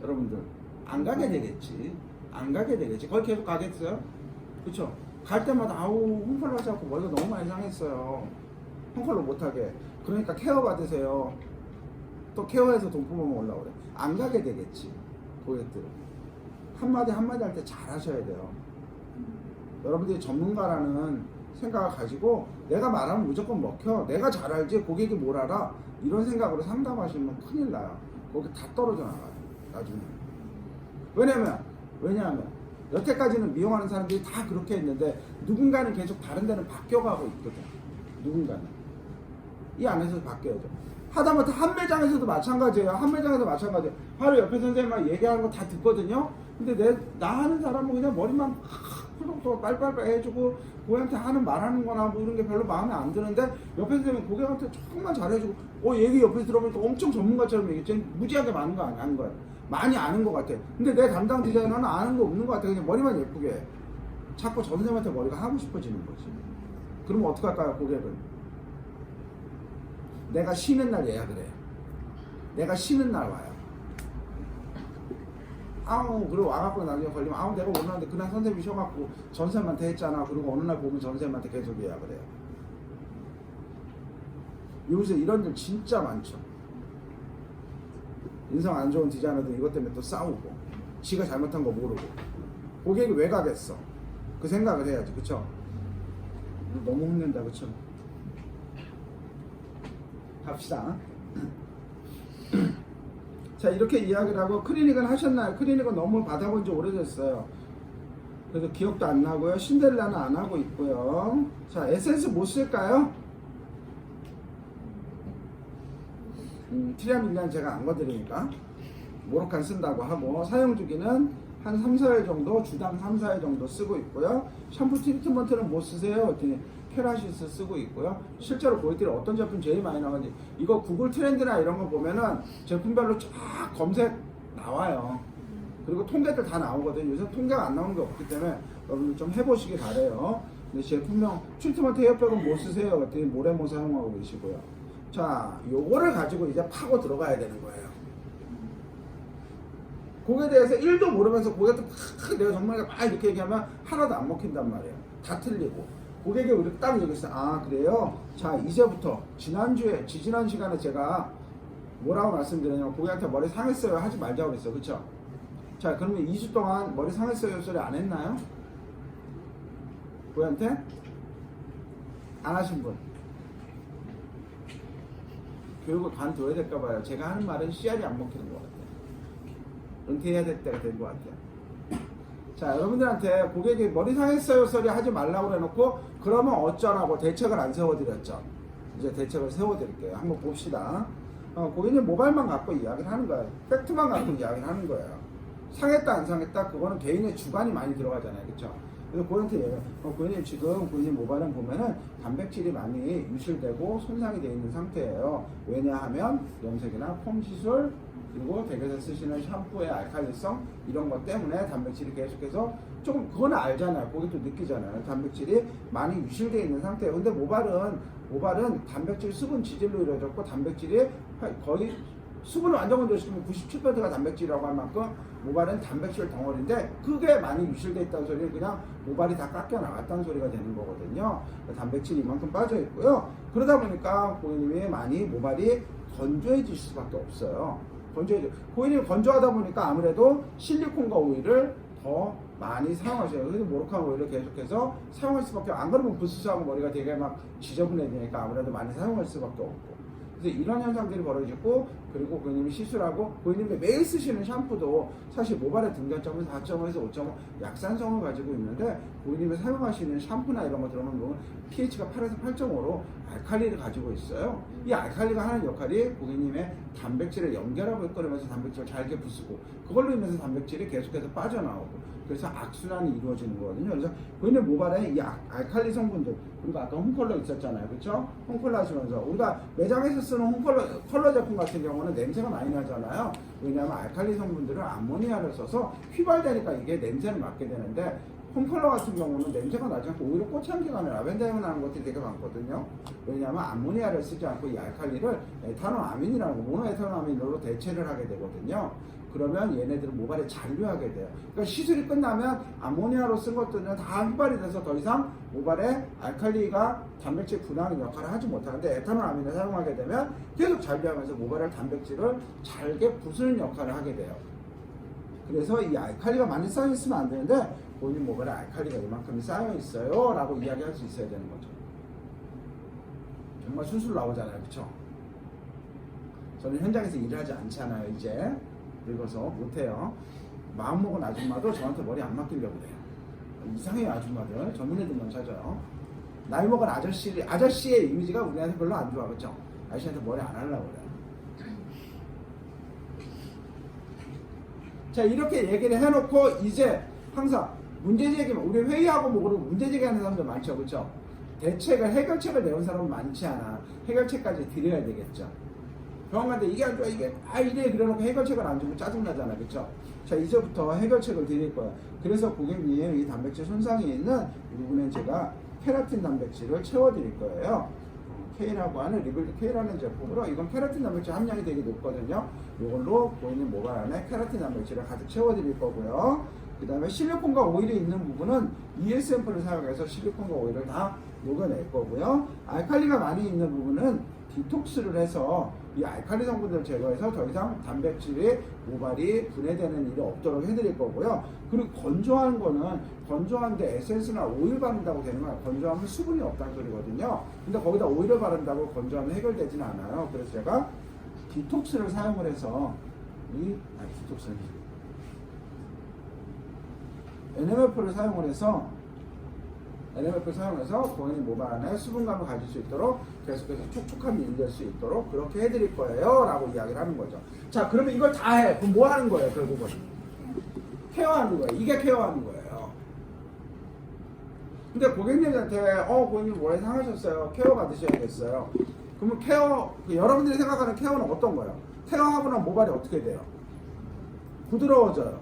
여러분들 안 가게 되겠지. 안 가게 되겠지. 거기 계속 가겠어요? 그쵸? 갈 때마다 아우 홈컬러 하자고 머리가 너무 많이 상했어요. 홈컬러 못하게. 그러니까 케어 받으세요. 또 케어해서 돈 뽑아먹으려고 그래. 안 가게 되겠지. 고객들 한마디 한마디 할 때 잘 하셔야 돼요. 여러분들이 전문가라는 생각을 가지고 내가 말하면 무조건 먹혀. 내가 잘 알지 고객이 뭘 알아. 이런 생각으로 상담하시면 큰일 나요. 거기 다 떨어져 나가요. 나중에. 왜냐하면 여태까지는 미용하는 사람들이 다 그렇게 했는데 누군가는 계속 다른 데는 바뀌어가고 있거든. 누군가는 이 안에서 바뀌어야죠. 하다못해 한 매장에서도 마찬가지예요. 한 매장에서 마찬가지예요. 바로 옆에 선생님이 얘기하는 거 다 듣거든요. 근데 나 하는 사람은 그냥 머리만 또 빨빨빨 해주고 고객한테 하는 말하는 거나 뭐 이런 게 별로 마음에 안 드는데 옆에 선생님이 고객한테 정말 잘해주고 얘기 옆에서 들어보니까 엄청 전문가처럼 얘기했지. 무지하게 많은 거 아는 거예요. 많이 아는 것 같아. 근데 내 담당 디자이너는 아는 거 없는 것 같아. 그냥 머리만 예쁘게 해. 자꾸 저 선생님한테 머리가 하고 싶어지는 거지. 그러면 어떡할까요 고객은? 내가 쉬는 날 예약을 해. 내가 쉬는 날 와요. 그리고 와갖고 나중에 걸리면 내가 오는데 그날 선생님이 쉬어갖고 전쌤한테 했잖아. 그리고 어느 날 보면 전쌤한테 계속 예약을 해요. 요새 이런 일 진짜 많죠. 인성 안 좋은 디자이너들 이것 때문에 또 싸우고 지가 잘못한 거 모르고 고객이 왜 가겠어? 그 생각을 해야지. 그쵸? 너무 혼낸다. 그쵸? 갑시다. 자 이렇게 이야기를 하고 클리닉은 하셨나요? 클리닉은 너무 받아본 지 오래됐어요. 그래서 기억도 안 나고요. 신데렐라는 안 하고 있고요. 자 에센스 뭐 쓸까요? 티라밀리안 제가 안 거드리니까 모로칸 쓴다고 하고 사용 주기는 한 3, 4일 정도 주당 3, 4일 정도 쓰고 있고요. 샴푸 트리트먼트는 뭐 쓰세요? 그랬더니 케라시스 쓰고 있고요. 실제로 고객들이 어떤 제품 제일 많이 나오는지 이거 구글 트렌드나 이런 거 보면은 제품별로 쫙 검색 나와요. 그리고 통계들 다 나오거든요. 요새 통계가 안 나오는 게 없기 때문에 여러분들 좀 해보시기 바래요. 근데 제품명 트리트먼트 헤어백은 뭐 쓰세요? 그랬더니 모레모 사용하고 계시고요. 자 요거를 가지고 이제 파고 들어가야 되는 거예요. 그거에 대해서 1도 모르면서 고객한테 내가 정말 막 이렇게 얘기하면 하나도 안 먹힌단 말이에요. 다 틀리고. 고객이 우리 딱 얘기했어요. 그래요? 자 이제부터 지지난 시간에 제가 뭐라고 말씀드렸냐면 고객한테 머리 상했어요 하지 말자고 그랬어요. 그쵸? 자 그러면 2주 동안 머리 상했어요 소리 안 했나요? 고객한테? 안 하신 분? 교육을 관둬야 될까 봐요. 제가 하는 말은 씨알이 안 먹히는 것 같아요. 은퇴해야 될 때가 된 것 같아요. 자 여러분들한테 고객이 머리 상했어요 소리 하지 말라고 해놓고 그러면 어쩌라고 대책을 안 세워드렸죠. 이제 대책을 세워드릴게요. 한번 봅시다. 고객님 모발만 갖고 이야기를 하는 거예요. 팩트만 갖고 이야기를 하는 거예요. 상했다 안 상했다 그거는 개인의 주관이 많이 들어가잖아요. 그쵸? 그래서 고객한테 얘기해요. 고객님 지금 고객님 모발은 보면은 단백질이 많이 유실되고 손상이 되어 있는 상태예요. 왜냐하면 염색이나 폼 시술 그리고 댁에서 쓰시는 샴푸의 알칼리성 이런 것 때문에 단백질이 계속해서 조금 그건 알잖아요. 고객도 느끼잖아요. 단백질이 많이 유실되어 있는 상태예요. 근데 모발은 단백질 수분 지질로 이루어졌고 단백질이 거의 수분을 완전 건조시키면 97%가 단백질이라고 할 만큼 모발은 단백질 덩어리인데 그게 많이 유실되어 있다는 소리는 그냥 모발이 다 깎여 나갔다는 소리가 되는 거거든요. 단백질이 이만큼 빠져 있고요. 그러다 보니까 고객님이 많이 모발이 건조해질 수밖에 없어요. 고객님이 건조하다 보니까 아무래도 실리콘과 오일을 더 많이 사용하셔요. 그래서 모로칸 오일을 계속해서 사용할 수밖에 안 그러면 부스스하고 머리가 되게 막 지저분해지니까 아무래도 많이 사용할 수밖에 없고. 그래서 이런 현상들이 벌어지고 그리고 고객님이 시술하고 고객님이 매일 쓰시는 샴푸도 사실 모발의 등견점은 4.5에서 5.5 약산성을 가지고 있는데 고객님이 사용하시는 샴푸나 이런 거 들어보면 pH가 8에서 8.5로 알칼리를 가지고 있어요. 이 알칼리가 하는 역할이 고객님의 단백질을 연결하고 이끌으면서 단백질을 잘게 부수고 그걸로 인해서 단백질이 계속해서 빠져나오고 그래서 악순환이 이루어지는 거거든요. 그래서 고객님 모발에 이 알칼리 성분들 우리가 아까 홈컬러 있었잖아요. 그렇죠? 홈컬러 하시면서 우리가 매장에서 쓰는 컬러 제품 같은 경우는 냄새가 많이 나잖아요. 왜냐하면 알칼리 성분들은 암모니아를 써서 휘발되니까 이게 냄새를 맡게 되는데 홈컬러 같은 경우는 냄새가 나지 않고 오히려 꽃향기가 나는 라벤더 향이 나는 것들이 되게 많거든요. 왜냐하면 암모니아를 쓰지 않고 이 알칼리를 에탄올아민이라는 모노에탄올아민으로 대체를 하게 되거든요. 그러면 얘네들은 모발에 잔류하게 돼요. 그러니까 시술이 끝나면 암모니아로 쓴 것들은 다 휘발이 돼서 더 이상 모발에 알칼리가 단백질 분해하는 역할을 하지 못하는데 에탄올아민을 사용하게 되면 계속 잔류하면서 모발에 단백질을 잘게 부수는 역할을 하게 돼요. 그래서 이 알칼리가 많이 쌓여 있으면 안 되는데 본인 모발에 알칼리가 이만큼 쌓여 있어요 라고 이야기할 수 있어야 되는 거죠. 정말 술술 나오잖아요, 그쵸? 저는 현장에서 일을 하지 않잖아요. 이제 늙어서 못해요. 마음먹은 아줌마도 저한테 머리 안 맡기려고 그래요. 이상해요. 아줌마들 전문의들만 찾아요. 나이 먹은 아저씨의 이미지가 우리한테 별로 안 좋아, 그쵸? 아저씨한테 머리 안 하려고 그래요. 자, 이렇게 얘기를 해놓고 이제 항상 문제제기만, 우리 회의하고 뭐 그러고 문제제기하는 사람들 많죠, 그렇죠? 대책을, 해결책을 내온 사람은 많지 않아. 해결책까지 드려야 되겠죠. 병원 갔는데 이게 안 좋아, 이게 이래 그래놓고 해결책을 안 주면 짜증나잖아, 그렇죠? 자, 이제부터 해결책을 드릴 거야. 그래서 고객님 이 단백질 손상이 있는 이 부분에 제가 케라틴 단백질을 채워드릴 거예요. K라고 하는 리빌드 K라는 제품으로, 이건 케라틴 단백질 함량이 되게 높거든요. 이걸로 보이는 모발 안에 케라틴 단백질을 가득 채워드릴 거고요. 그 다음에 실리콘과 오일이 있는 부분은 ESM프를 사용해서 실리콘과 오일을 다 녹여낼 거고요. 알칼리가 많이 있는 부분은 디톡스를 해서 이 알칼리 성분들을 제거해서 더 이상 단백질이 모발이 분해되는 일이 없도록 해드릴 거고요. 그리고 건조한 거는 건조한데 에센스나 오일 바른다고 되는 거야. 건조하면 수분이 없다는 소리거든요. 근데 거기다 오일을 바른다고 건조하면 해결되진 않아요. 그래서 제가 디톡스를 사용을 해서 디톡스는 NMF를 사용해서 본인 모발 안에 수분감을 가질 수 있도록 계속해서 촉촉함이 일될 수 있도록 그렇게 해드릴 거예요 라고 이야기를 하는 거죠. 자, 그러면 이걸 다 해. 그럼 뭐 하는 거예요? 결국은 케어하는 거예요. 이게 케어하는 거예요. 근데 고객님한테 고객님 모발 상하셨어요, 케어 받으셔야겠어요. 그러면 케어, 여러분들이 생각하는 케어는 어떤 거예요? 케어하고 나면 모발이 어떻게 돼요? 부드러워져요.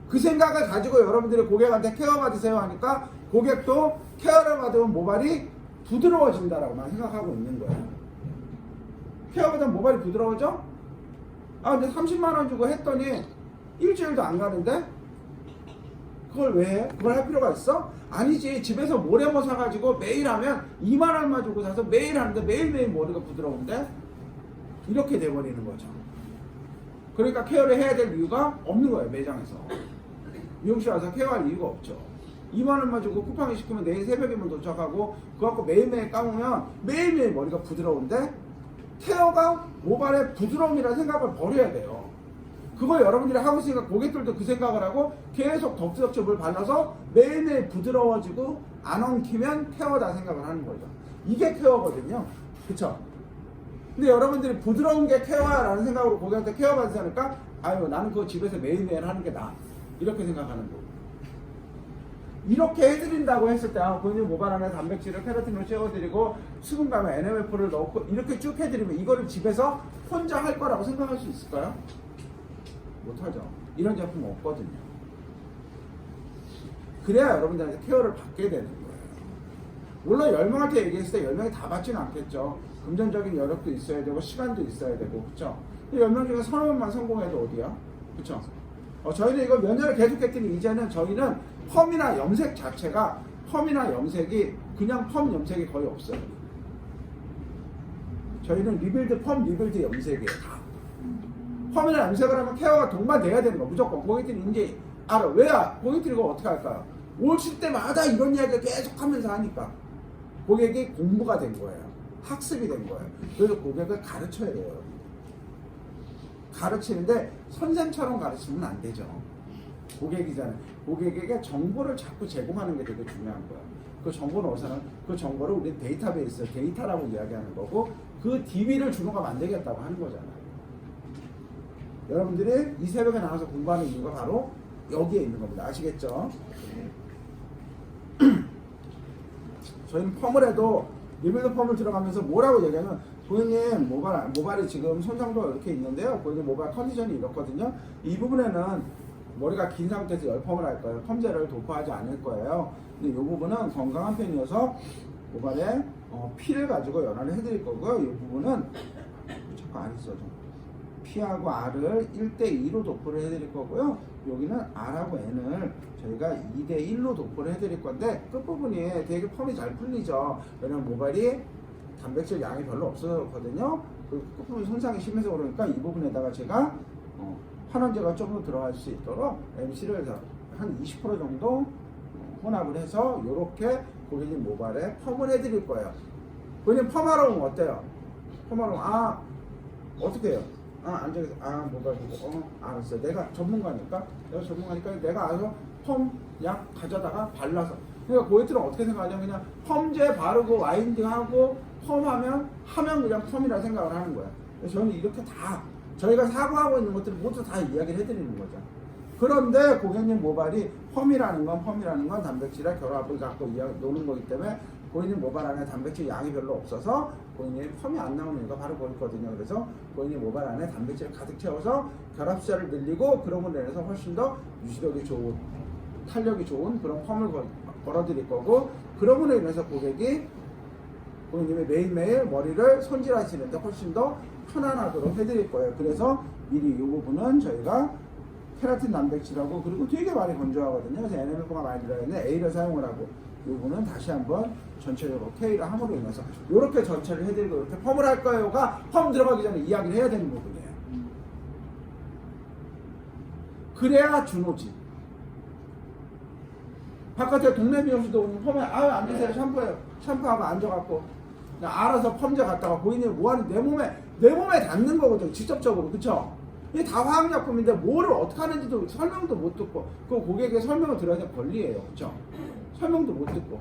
그 생각을 가지고 여러분들이 고객한테 케어 받으세요 하니까 고객도 케어를 받으면 모발이 부드러워진다라고만 생각하고 있는 거예요. 케어 받으면 모발이 부드러워져? 근데 30만 원 주고 했더니 일주일도 안 가는데? 그걸 왜 해? 그걸 할 필요가 있어? 아니지. 집에서 모래모 사가지고 매일 하면 2만 원만 주고 사서 매일 하는데 매일매일 머리가 부드러운데? 이렇게 돼버리는 거죠. 그러니까 케어를 해야 될 이유가 없는 거예요, 매장에서. 미용실 와서 케어할 이유가 없죠. 2만 원만 주고 쿠팡이 시키면 내일 새벽이면 도착하고 그거 갖고 매일매일 감으면 매일매일 머리가 부드러운데 케어가 모발의 부드러움이라는 생각을 버려야 돼요. 그걸 여러분들이 하고 있으니까 고객들도 그 생각을 하고 계속 덕지덕지 발라서 매일매일 부드러워지고 안 엉키면 케어다 생각을 하는 거죠. 이게 케어거든요. 그쵸? 근데 여러분들이 부드러운 게 케어야 라는 생각으로 고객한테 케어 받으니까 나는 그거 집에서 매일매일 하는 게 나아. 이렇게 생각하는 거고. 이렇게 해드린다고 했을 때 본인 모발 안에 단백질을 케라틴으로 채워드리고 수분감에 NMF를 넣고 이렇게 쭉 해드리면 이거를 집에서 혼자 할 거라고 생각할 수 있을까요? 못하죠. 이런 제품 없거든요. 그래야 여러분들한테 케어를 받게 되는 거예요. 물론 10명한테 얘기했을 때 10명이 다 받지는 않겠죠. 금전적인 여력도 있어야 되고 시간도 있어야 되고, 그쵸? 10명 중에 3명만 성공해도 어디야? 그쵸? 저희는 이거 몇 년을 계속했더니 이제는 저희는 펌이나 염색 자체가, 펌이나 염색이 그냥 펌 염색이 거의 없어요. 저희는 리빌드 펌, 리빌드 염색이에요. 다. 펌이나 염색을 하면 케어가 동반돼야 되는 거 무조건. 고객들이 이제 알아. 왜야? 고객들이 이거 어떻게 할까요? 오실 때마다 이런 이야기를 계속 하면서 하니까 고객이 공부가 된 거예요. 학습이 된 거예요. 그래서 고객을 가르쳐야 돼요. 가르치는데 선생처럼 가르치면 안 되죠. 고객이잖아요. 고객에게 정보를 자꾸 제공하는 게 되게 중요한 거예요. 그 정보는 어디서는 그 정보를 우리 데이터베이스, 데이터라고 이야기하는 거고 그 DB를 준호가 만들겠다고 하는 거잖아요. 여러분들이 이 새벽에 나와서 공부하는 이유가 바로 여기에 있는 겁니다. 아시겠죠? 저희는 펌을 해도 리빌드 펌을 들어가면서 뭐라고 얘기하면 고객님 모발이 지금 손상도가 이렇게 있는데요. 고객님 모발 컨디션이 이렇거든요. 이 부분에는 머리가 긴 상태에서 열펌을 할 거예요. 펌제를 도포하지 않을 거예요. 근데 이 부분은 건강한 편이어서 모발에 피를 가지고 연화를 해드릴 거고요. 이 부분은 자꾸 알이 써져. P하고 R을 1대2로 도포를 해드릴 거고요. 여기는 R하고 N을 저희가 2대1로 도포를 해드릴 건데 끝부분이 되게 펌이 잘 풀리죠. 왜냐면 모발이 단백질 양이 별로 없었거든요. 그 끝부분 손상이 심해서 그러니까 이 부분에다가 제가 환원제가 좀 더 들어갈 수 있도록 MC를 한 20% 정도 혼합을 해서 이렇게 고객님 모발에 펌을 해드릴 거예요. 고객님 펌하러 오면 어때요? 펌하러 오면 어떻게 해요? 앉아서 모발 보고 알았어요. 내가 전문가니까 내가 알아서 펌 약 가져다가 발라서. 그러니까 고객들은 어떻게 생각하냐면 그냥 펌제 바르고 와인딩하고 펌하면 그냥 펌이라 생각을 하는 거예요. 그래서 저는 이렇게 다 저희가 사고하고 있는 것들을 모두 다 이야기를 해드리는 거죠. 그런데 고객님 모발이 펌이라는 건 단백질의 결합을 갖고 노는 거기 때문에 고객님 모발 안에 단백질 양이 별로 없어서 고객님 펌이 안 나오는 이유가 바로 그렇거든요. 그래서 고객님 모발 안에 단백질을 가득 채워서 결합수를 늘리고 그런 걸로 인해서 훨씬 더 유지력이 좋은, 탄력이 좋은 그런 펌을 걸어드릴 거고, 그런 걸로 인해서 고객님이 매일매일 머리를 손질하시는데 훨씬 더 편안하도록 해드릴 거예요. 그래서 미리 이 부분은 저희가 케라틴 단백질하고 그리고 되게 많이 건조하거든요. 그래서 NMF가 많이 들어있는 A를 사용을 하고 이 부분은 다시 한번 전체적으로 K를 함으로 인해서 이렇게 전체를 해드리고 이렇게 펌을 할 거예요가 펌 들어가기 전에 이야기를 해야 되는 부분이에요. 그래야 준호지. 바깥에 동네 미용실도 오면 펌에 앉으세요. 샴푸하고 앉아갖고 그냥 알아서 펌제 갖다가 고객님이 뭐하는 내 몸에 닿는 거거든요. 직접적으로. 그쵸? 이게 다 화학약품인데 뭐를 어떻게 하는지도 설명도 못 듣고 그 고객에게 설명을 들어야 되는 권리예요. 그쵸? 설명도 못 듣고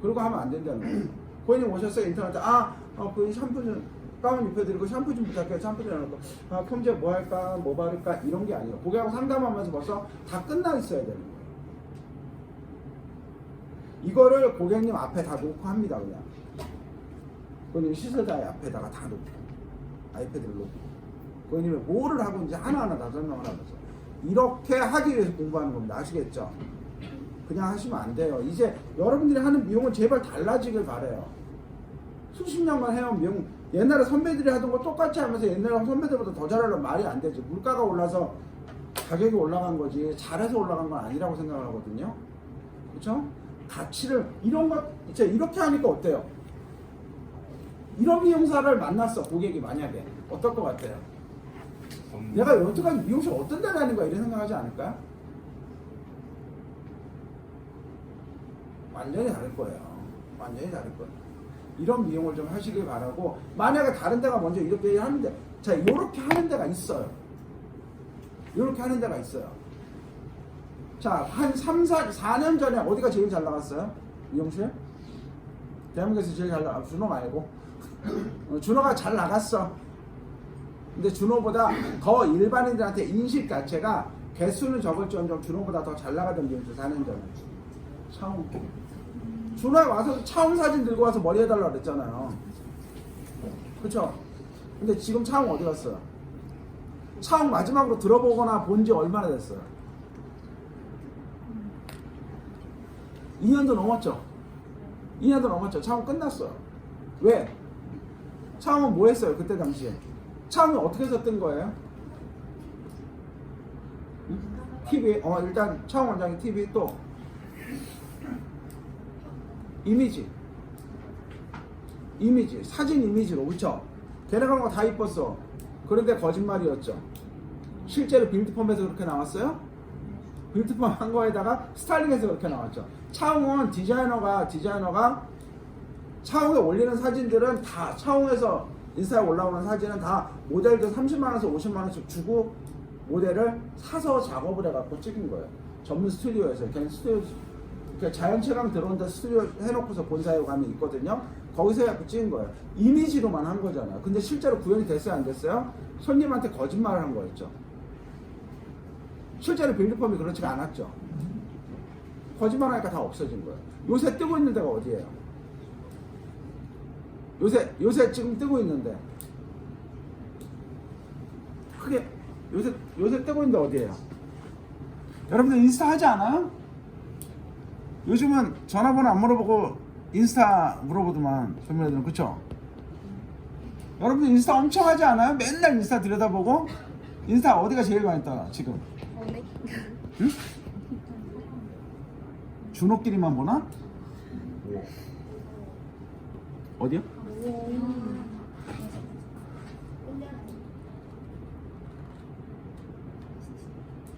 그러고 하면 안 된다는 거예요. 고객님 오셨어요. 인터넷에 그 샴푸 좀 가운 입혀드리고 샴푸 좀 부탁해요. 샴푸 좀 해놓고 펌제 뭐 할까 뭐 바를까 이런 게 아니라 고객하고 상담하면서 벌써 다 끝나 있어야 되는 거예요. 이거를 고객님 앞에 다 놓고 합니다. 그냥 고객님 시설자의 앞에다가 다 놓고 아이패드를 놓고 고객님이 뭐를 하고 있는지 하나하나 다 설명을 하면서 이렇게 하기 위해서 공부하는 겁니다. 아시겠죠? 그냥 하시면 안 돼요. 이제 여러분들이 하는 미용은 제발 달라지길 바래요. 수십 년간 해온 미용, 옛날에 선배들이 하던 거 똑같이 하면서 옛날에 선배들보다 더 잘하려면 말이 안 되지. 물가가 올라서 가격이 올라간 거지 잘해서 올라간 건 아니라고 생각을 하거든요. 그렇죠? 가치를 이런 것 진짜 이렇게 하니까 어때요? 이런 미용사를 만났어. 고객이 만약에 어떨 것 같아요? 내가 여태까지 미용실 어떤 데 가는 거야 이런 생각하지 않을까요? 완전히 다를 거예요. 완전히 다를 거예요. 이런 미용을 좀 하시길 바라고, 만약에 다른 데가 먼저 이렇게 하는데, 자, 이렇게 하는 데가 있어요. 이렇게 하는 데가 있어요. 자, 한 4년 전에 어디가 제일 잘 나갔어요? 미용실? 대한민국에서 제일 잘 나갔어. 준호 말고. 준호가 잘 나갔어. 근데 준호보다 더 일반인들한테 인식 자체가 개수는 적을지언정 준호보다 더 잘 나가던 미용실 4년 전에. 차움. 준호에 와서 차움 사진 들고 와서 머리 해달라고 그랬잖아요. 그쵸? 근데 지금 차움 어디 갔어요? 차움 마지막으로 들어보거나 본 지 얼마나 됐어요? 2년도 넘었죠? 2년도 넘었죠? 차움 끝났어요. 왜? 차움은 뭐 했어요? 그때 당시에? 차움이 어떻게 해서 뜬 거예요? TV, 일단 차움 원장이 TV 또 이미지, 사진 이미지로, 그쵸? 걔네가 한 거 다 이뻤어. 그런데 거짓말이었죠. 실제로 빌드펌에서 그렇게 나왔어요? 빌드펌 한 거에다가 스타일링해서 그렇게 나왔죠. 차웅은 디자이너가 차웅에 올리는 사진들은 다, 차웅에서 인스타에 올라오는 사진은 다 모델도 30만원에서 50만원씩 주고 모델을 사서 작업을 해갖고 찍은 거예요. 전문 스튜디오에서. 걔는 스튜디오, 자연체감 들어온다 스튜디오 해놓고서 본사에 가면 있거든요. 거기서 해갖고 찍은 거예요. 이미지로만 한 거잖아요. 근데 실제로 구현이 됐어요, 안 됐어요? 손님한테 거짓말을 한 거였죠. 실제로 빌드펌이 그렇지가 않았죠. 거짓말하니까 다 없어진 거예요. 요새 뜨고 있는 데가 어디예요? 요새 지금 뜨고 있는데 크게 요새 뜨고 있는데 어디에요? 여러분들 인스타 하지 않아요? 요즘은 전화번호 안 물어보고 인스타 물어보더만 젊은 애들은. 그쵸? 여러분들 인스타 엄청 하지 않아요? 맨날 인스타 들여다보고. 인스타 어디가 제일 많이 떠요 지금?
네.
응? 준호끼리만 보나? 어디요?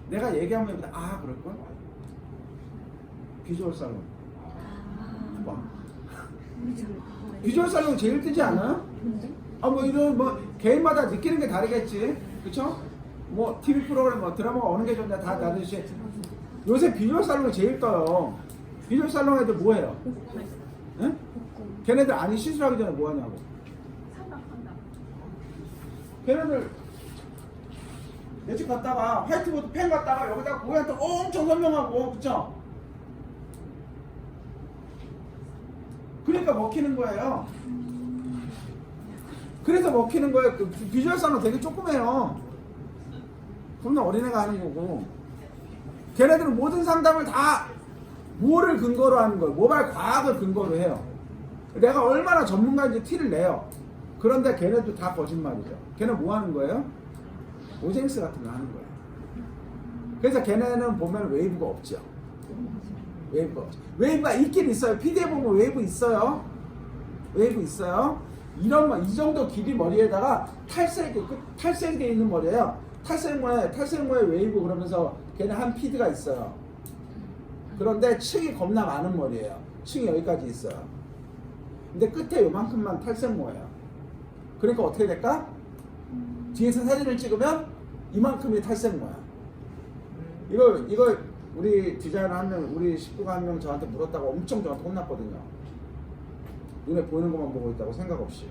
내가 얘기하면 그럴걸? 비주얼 살롱. 봐. 비주얼 살롱 제일 뜨지 않아요? 뭐 이런 개인마다 느끼는 게 다르겠지. 그쵸? 뭐 TV 프로그램 드라마가 어느 게 좋냐 다 다르듯이 요새 비주얼 살롱이 제일 떠요. 비주얼 살롱 애들 뭐 해요? 응? 걔네들 아니 시술하기 전에 뭐 하냐고. 걔네들 내 집 갔다가 화이트보드 펜 갖다가 여기다가 고객한테 엄청 설명하고. 그쵸? 그러니까 먹히는 거예요. 그래서 먹히는 거예요. 그 비주얼 살롱 되게 조그매요. 겁나 어린애가 하는 거고. 걔네들은 모든 상담을 다 뭐를 근거로 하는 거예요? 모바일 과학을 근거로 해요. 내가 얼마나 전문가인지 티를 내요. 그런데 걔네도 다 거짓말이죠. 걔네 뭐 하는 거예요? 오쟁스 같은 거 하는 거예요. 그래서 걔네는 보면 웨이브가 없죠. 웨이브가 없죠. 웨이브가 있긴 있어요. PD에 보면 웨이브 있어요. 웨이브 있어요. 이 정도 길이 머리에다가 탈색이 되어 있는 머리예요. 탈색모의 웨이브 그러면서 걔는 한 피드가 있어요. 그런데 층이 겁나 많은 머리예요. 층이 여기까지 있어요. 근데 끝에 요만큼만 탈색모예요. 그러니까 어떻게 될까? 뒤에서 사진을 찍으면 이만큼이 탈색모야. 이거 우리 디자이너 한 명, 우리 식구가 한 명 저한테 물었다고 엄청 저한테 혼났거든요. 눈에 보이는 것만 보고 있다고 생각 없이.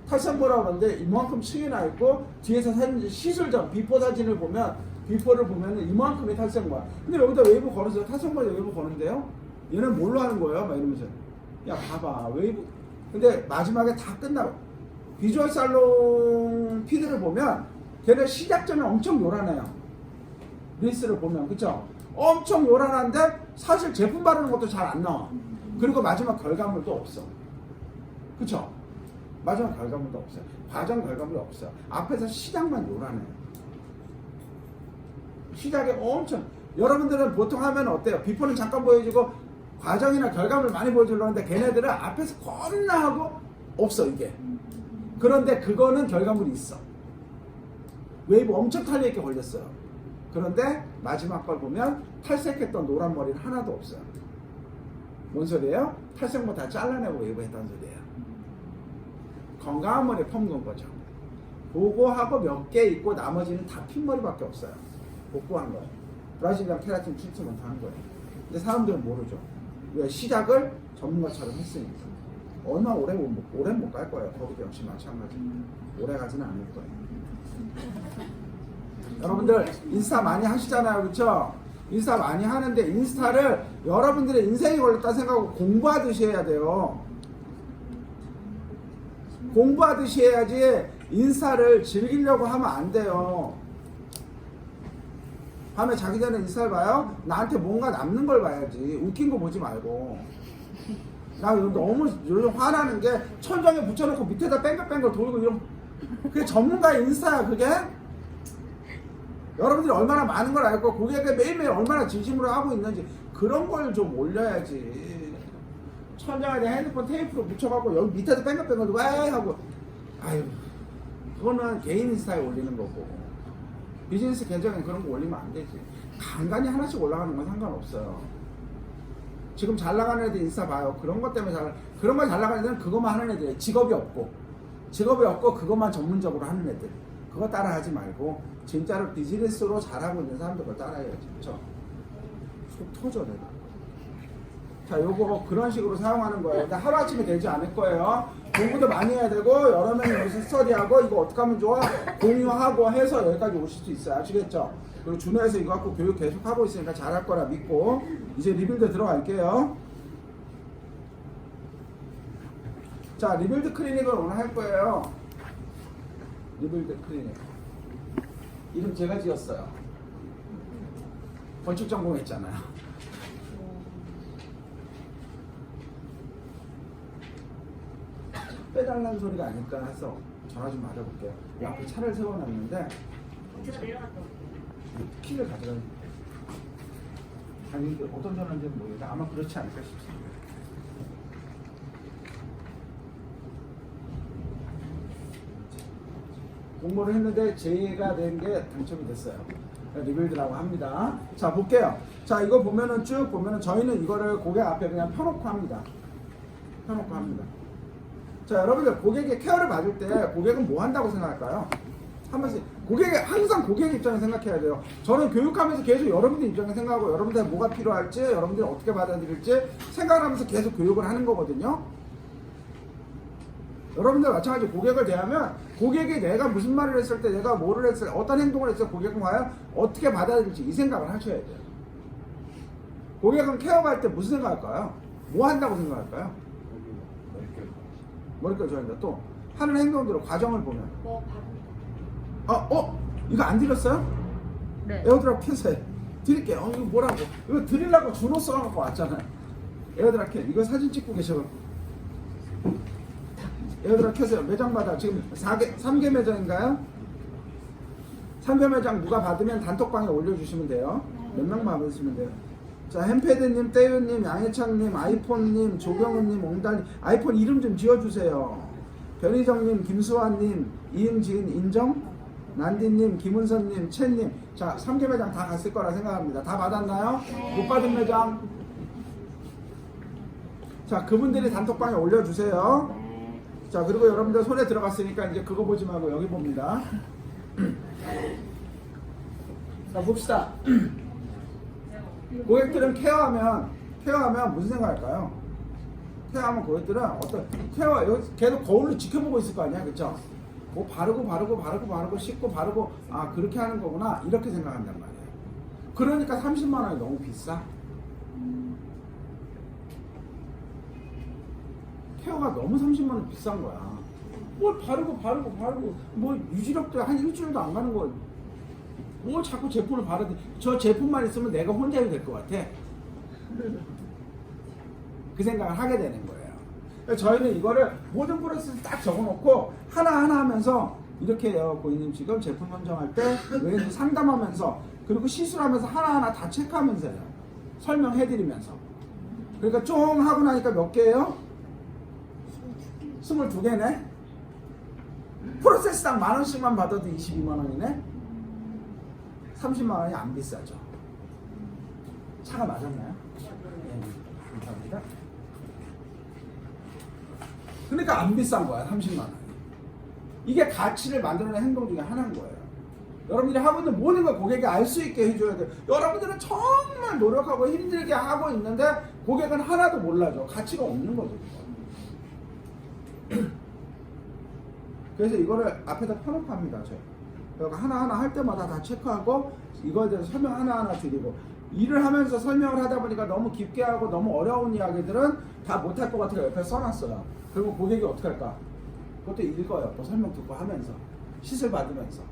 탈색모라고 하는데 이만큼 층이 나 있고 뒤에서 사진 시술 전 비포 사진을 보면 비포를 보면은 이만큼이 탈색모야. 근데 여기다 웨이브 걸어서 탈색모 웨이브 거는데요. 얘는 뭘로 하는 거예요? 막 이러면서 야 봐봐 웨이브. 근데 마지막에 다 끝나고 비주얼 살롱 피드를 보면 걔네 시작점이 엄청 요란해요. 리스를 보면 그쵸? 엄청 요란한데 사실 제품 바르는 것도 잘 안 나와. 그리고 마지막 결과물도 없어. 그쵸? 마지막 결과물도 없어요. 과정 결과물이 없어요. 앞에서 시작만 요란해요. 시작에 엄청 여러분들은 보통 하면 어때요? 비포는 잠깐 보여주고 과정이나 결과물 많이 보여주려는데 걔네들은 앞에서 겁나 하고 없어 이게. 그런데 그거는 결과물이 있어. 웨이브 엄청 탄력있게 걸렸어요. 그런데 마지막 걸 보면 탈색했던 노란 머리는 하나도 없어요. 뭔 소리예요? 탈색모 다 잘라내고 웨이브 했다는 소리예요. 건강한 머리에 펌는 거죠. 보고하고 몇 개 있고 나머지는 다 핀머리밖에 없어요. 복구한 거예요. 브라질리안 케라틴 트리트먼트 한 거예요. 근데 사람들은 모르죠. 왜? 시작을 전문가처럼 했으니까. 얼마 오래 못 갈 거예요. 거기도 역시 마찬가지. 오래 가지는 않을 거예요. 여러분들 인스타 많이 하시잖아요. 그렇죠? 인스타 많이 하는데 인스타를 여러분들의 인생이 걸렸다 생각하고 공부하듯이 해야 돼요. 공부하듯이 해야지 인스타를 즐기려고 하면 안 돼요. 밤에 자기 전에 인스타를 봐요? 나한테 뭔가 남는 걸 봐야지. 웃긴 거 보지 말고. 나 너무 요즘 화나는 게 천장에 붙여놓고 밑에다 뺑글뺑글 돌고 이런. 그게 전문가의 인스타야 그게? 여러분들이 얼마나 많은 걸 알고 고객에 매일매일 얼마나 진심으로 하고 있는지 그런 걸 좀 올려야지. 천장에 내 핸드폰 테이프로 붙여갖고 여기 밑에도 뺑글뺑글 왜 하고. 아유 그거는 개인 인스타에 올리는 거고 비즈니스 계정에 그런 거 올리면 안 되지. 간간히 하나씩 올라가는 건 상관없어요. 지금 잘 나가는 애들 인스타 봐요. 그런 것 때문에 그런 거 잘 나가는 애들은 그것만 하는 애들이에요. 직업이 없고 그것만 전문적으로 하는 애들. 그거 따라 하지 말고 진짜로 비즈니스로 잘하고 있는 사람들 걸 따라해야지. 그쵸? 속 터져 내가. 자, 요거 그런 식으로 사용하는 거예요. 근데 하루아침에 되지 않을 거예요. 공부도 많이 해야 되고 여러 명이 여기서 스터디하고 이거 어떻게 하면 좋아? 공유하고 해서 여기까지 오실 수 있어요. 아시겠죠? 그리고 준호에서 이거 갖고 교육 계속 하고 있으니까 잘할 거라 믿고 이제 리빌드 들어갈게요. 자, 리빌드 클리닉을 오늘 할 거예요. 리빌드 클리닉. 이름 제가 지었어요. 건축 전공했잖아요. 빼달라는 소리가 아닐까 해서 전화 좀 받아볼게요. 이 앞에 차를 세워놨는데
제가 내려갔다
키를 가져가야 돼. 아니 이게 어떤 전화인지는 모르겠는데 아마 그렇지 않을까 싶습니다. 공모를 했는데 제가 된 게 당첨이 됐어요. 리빌드라고 합니다. 자 볼게요. 자 이거 보면은 쭉 보면은 저희는 이거를 고객 앞에 그냥 펴놓고 합니다. 펴놓고 합니다. 자 여러분들 고객의 케어를 받을 때 고객은 뭐 한다고 생각할까요? 한 번씩 항상 고객 입장을 생각해야 돼요. 저는 교육하면서 계속 여러분들 입장을 생각하고 여러분들 뭐가 필요할지 여러분들이 어떻게 받아들일지 생각을 하면서 계속 교육을 하는 거거든요. 여러분들 마찬가지 고객을 대하면 고객이 내가 무슨 말을 했을 때 내가 뭐를 했을 때 어떤 행동을 했을 때 고객은 과연 어떻게 받아들일지 이 생각을 하셔야 돼요. 고객은 케어할 때 무슨 생각할까요? 뭐 한다고 생각할까요? 머리까지 좋아한다. 또 하는 행동들을 과정을 보면 이거 안 드렸어요?
네.
에어드랍 켜세요. 드릴게요. 이거 뭐라고? 이거 드리려고 준호 써갖고 왔잖아요. 에어드랍 켜. 이거 사진 찍고 계셔갖고 에어드랍 켜세요. 매장마다 지금 3개 매장인가요? 3개 매장 누가 받으면 단톡방에 올려주시면 돼요. 몇 명만 받으시면 돼요. 자, 햄패드님, 떼유님, 양해창님, 아이폰님, 조경은님, 옹달님, 아이폰 이름 좀 지어주세요. 변희정님, 김수환님, 이응진, 인정, 난디님, 김은선님, 채님. 자, 3개 매장 다 갔을 거라 생각합니다. 다 받았나요? 못 받은 매장? 자, 그분들이 단톡방에 올려주세요. 자, 그리고 여러분들 손에 들어갔으니까 이제 그거 보지 말고 여기 봅니다. 자, 봅시다. 고객들은 케어하면 무슨 생각할까요? 케어하면 고객들은 여기 계속 거울로 지켜보고 있을 거 아니야, 그쵸? 뭐 바르고 씻고 바르고 그렇게 하는 거구나 이렇게 생각한단 말이에요. 그러니까 30만 원이 너무 비싸. 케어가 너무 30만 원 비싼 거야. 뭘 바르고 뭐 유지력도 한 일주일도 안 가는 거. 뭘 자꾸 제품을 바르지? 저 제품만 있으면 내가 혼자 해도 될 것 같아. 그 생각을 하게 되는 거예요. 그래서 저희는 이거를 모든 프로세스를 딱 적어놓고 하나하나 하면서 이렇게 해요. 고객님 지금 제품 선정할 때 왜 상담하면서 그리고 시술하면서 하나하나 다 체크하면서 해요. 설명해드리면서. 그러니까 쫑 하고 나니까 몇 개예요? 22개네? 프로세스당 10,000원씩만 받아도 22만 원이네? 30만 원이 안 비싸죠. 차가 맞았나요? 네, 감사합니다. 그러니까 안 비싼 거야, 30만 원이. 이게 가치를 만들어내는 행동 중에 하나인 거예요. 여러분들이 하고 있는 모든 걸 고객이 알 수 있게 해줘야 돼요. 여러분들은 정말 노력하고 힘들게 하고 있는데 고객은 하나도 몰라줘. 가치가 없는 거죠. 그래서 이거를 앞에다 펴놓고 합니다. 저희 하나하나 할 때마다 다 체크하고 이거에 대해서 설명 하나하나 드리고 일을 하면서 설명을 하다 보니까 너무 깊게 하고 너무 어려운 이야기들은 다 못할 것 같아서 옆에 써놨어요. 그리고 고객이 어떻게 할까? 그것도 읽어요. 또 설명 듣고 하면서 시술 받으면서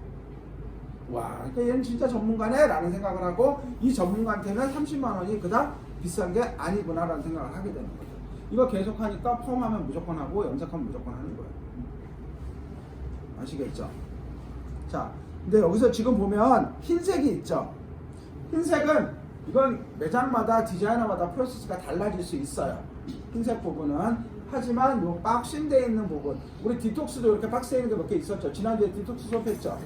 와, 그러니까 얘는 진짜 전문가네 라는 생각을 하고 이 전문가한테는 30만 원이 그닥 비싼 게 아니구나 라는 생각을 하게 되는 거죠. 이거 계속 하니까 펌하면 무조건 하고 염색하면 무조건 하는 거예요. 아시겠죠? 자, 근데 여기서 지금 보면 흰색이 있죠? 흰색은 이건 매장마다 디자이너마다 프로세스가 달라질 수 있어요. 흰색 부분은. 하지만 요 박싱되어 있는 부분, 우리 디톡스도 이렇게 박스에 있는 게 몇 개 있었죠? 지난주에 디톡스 수업했죠?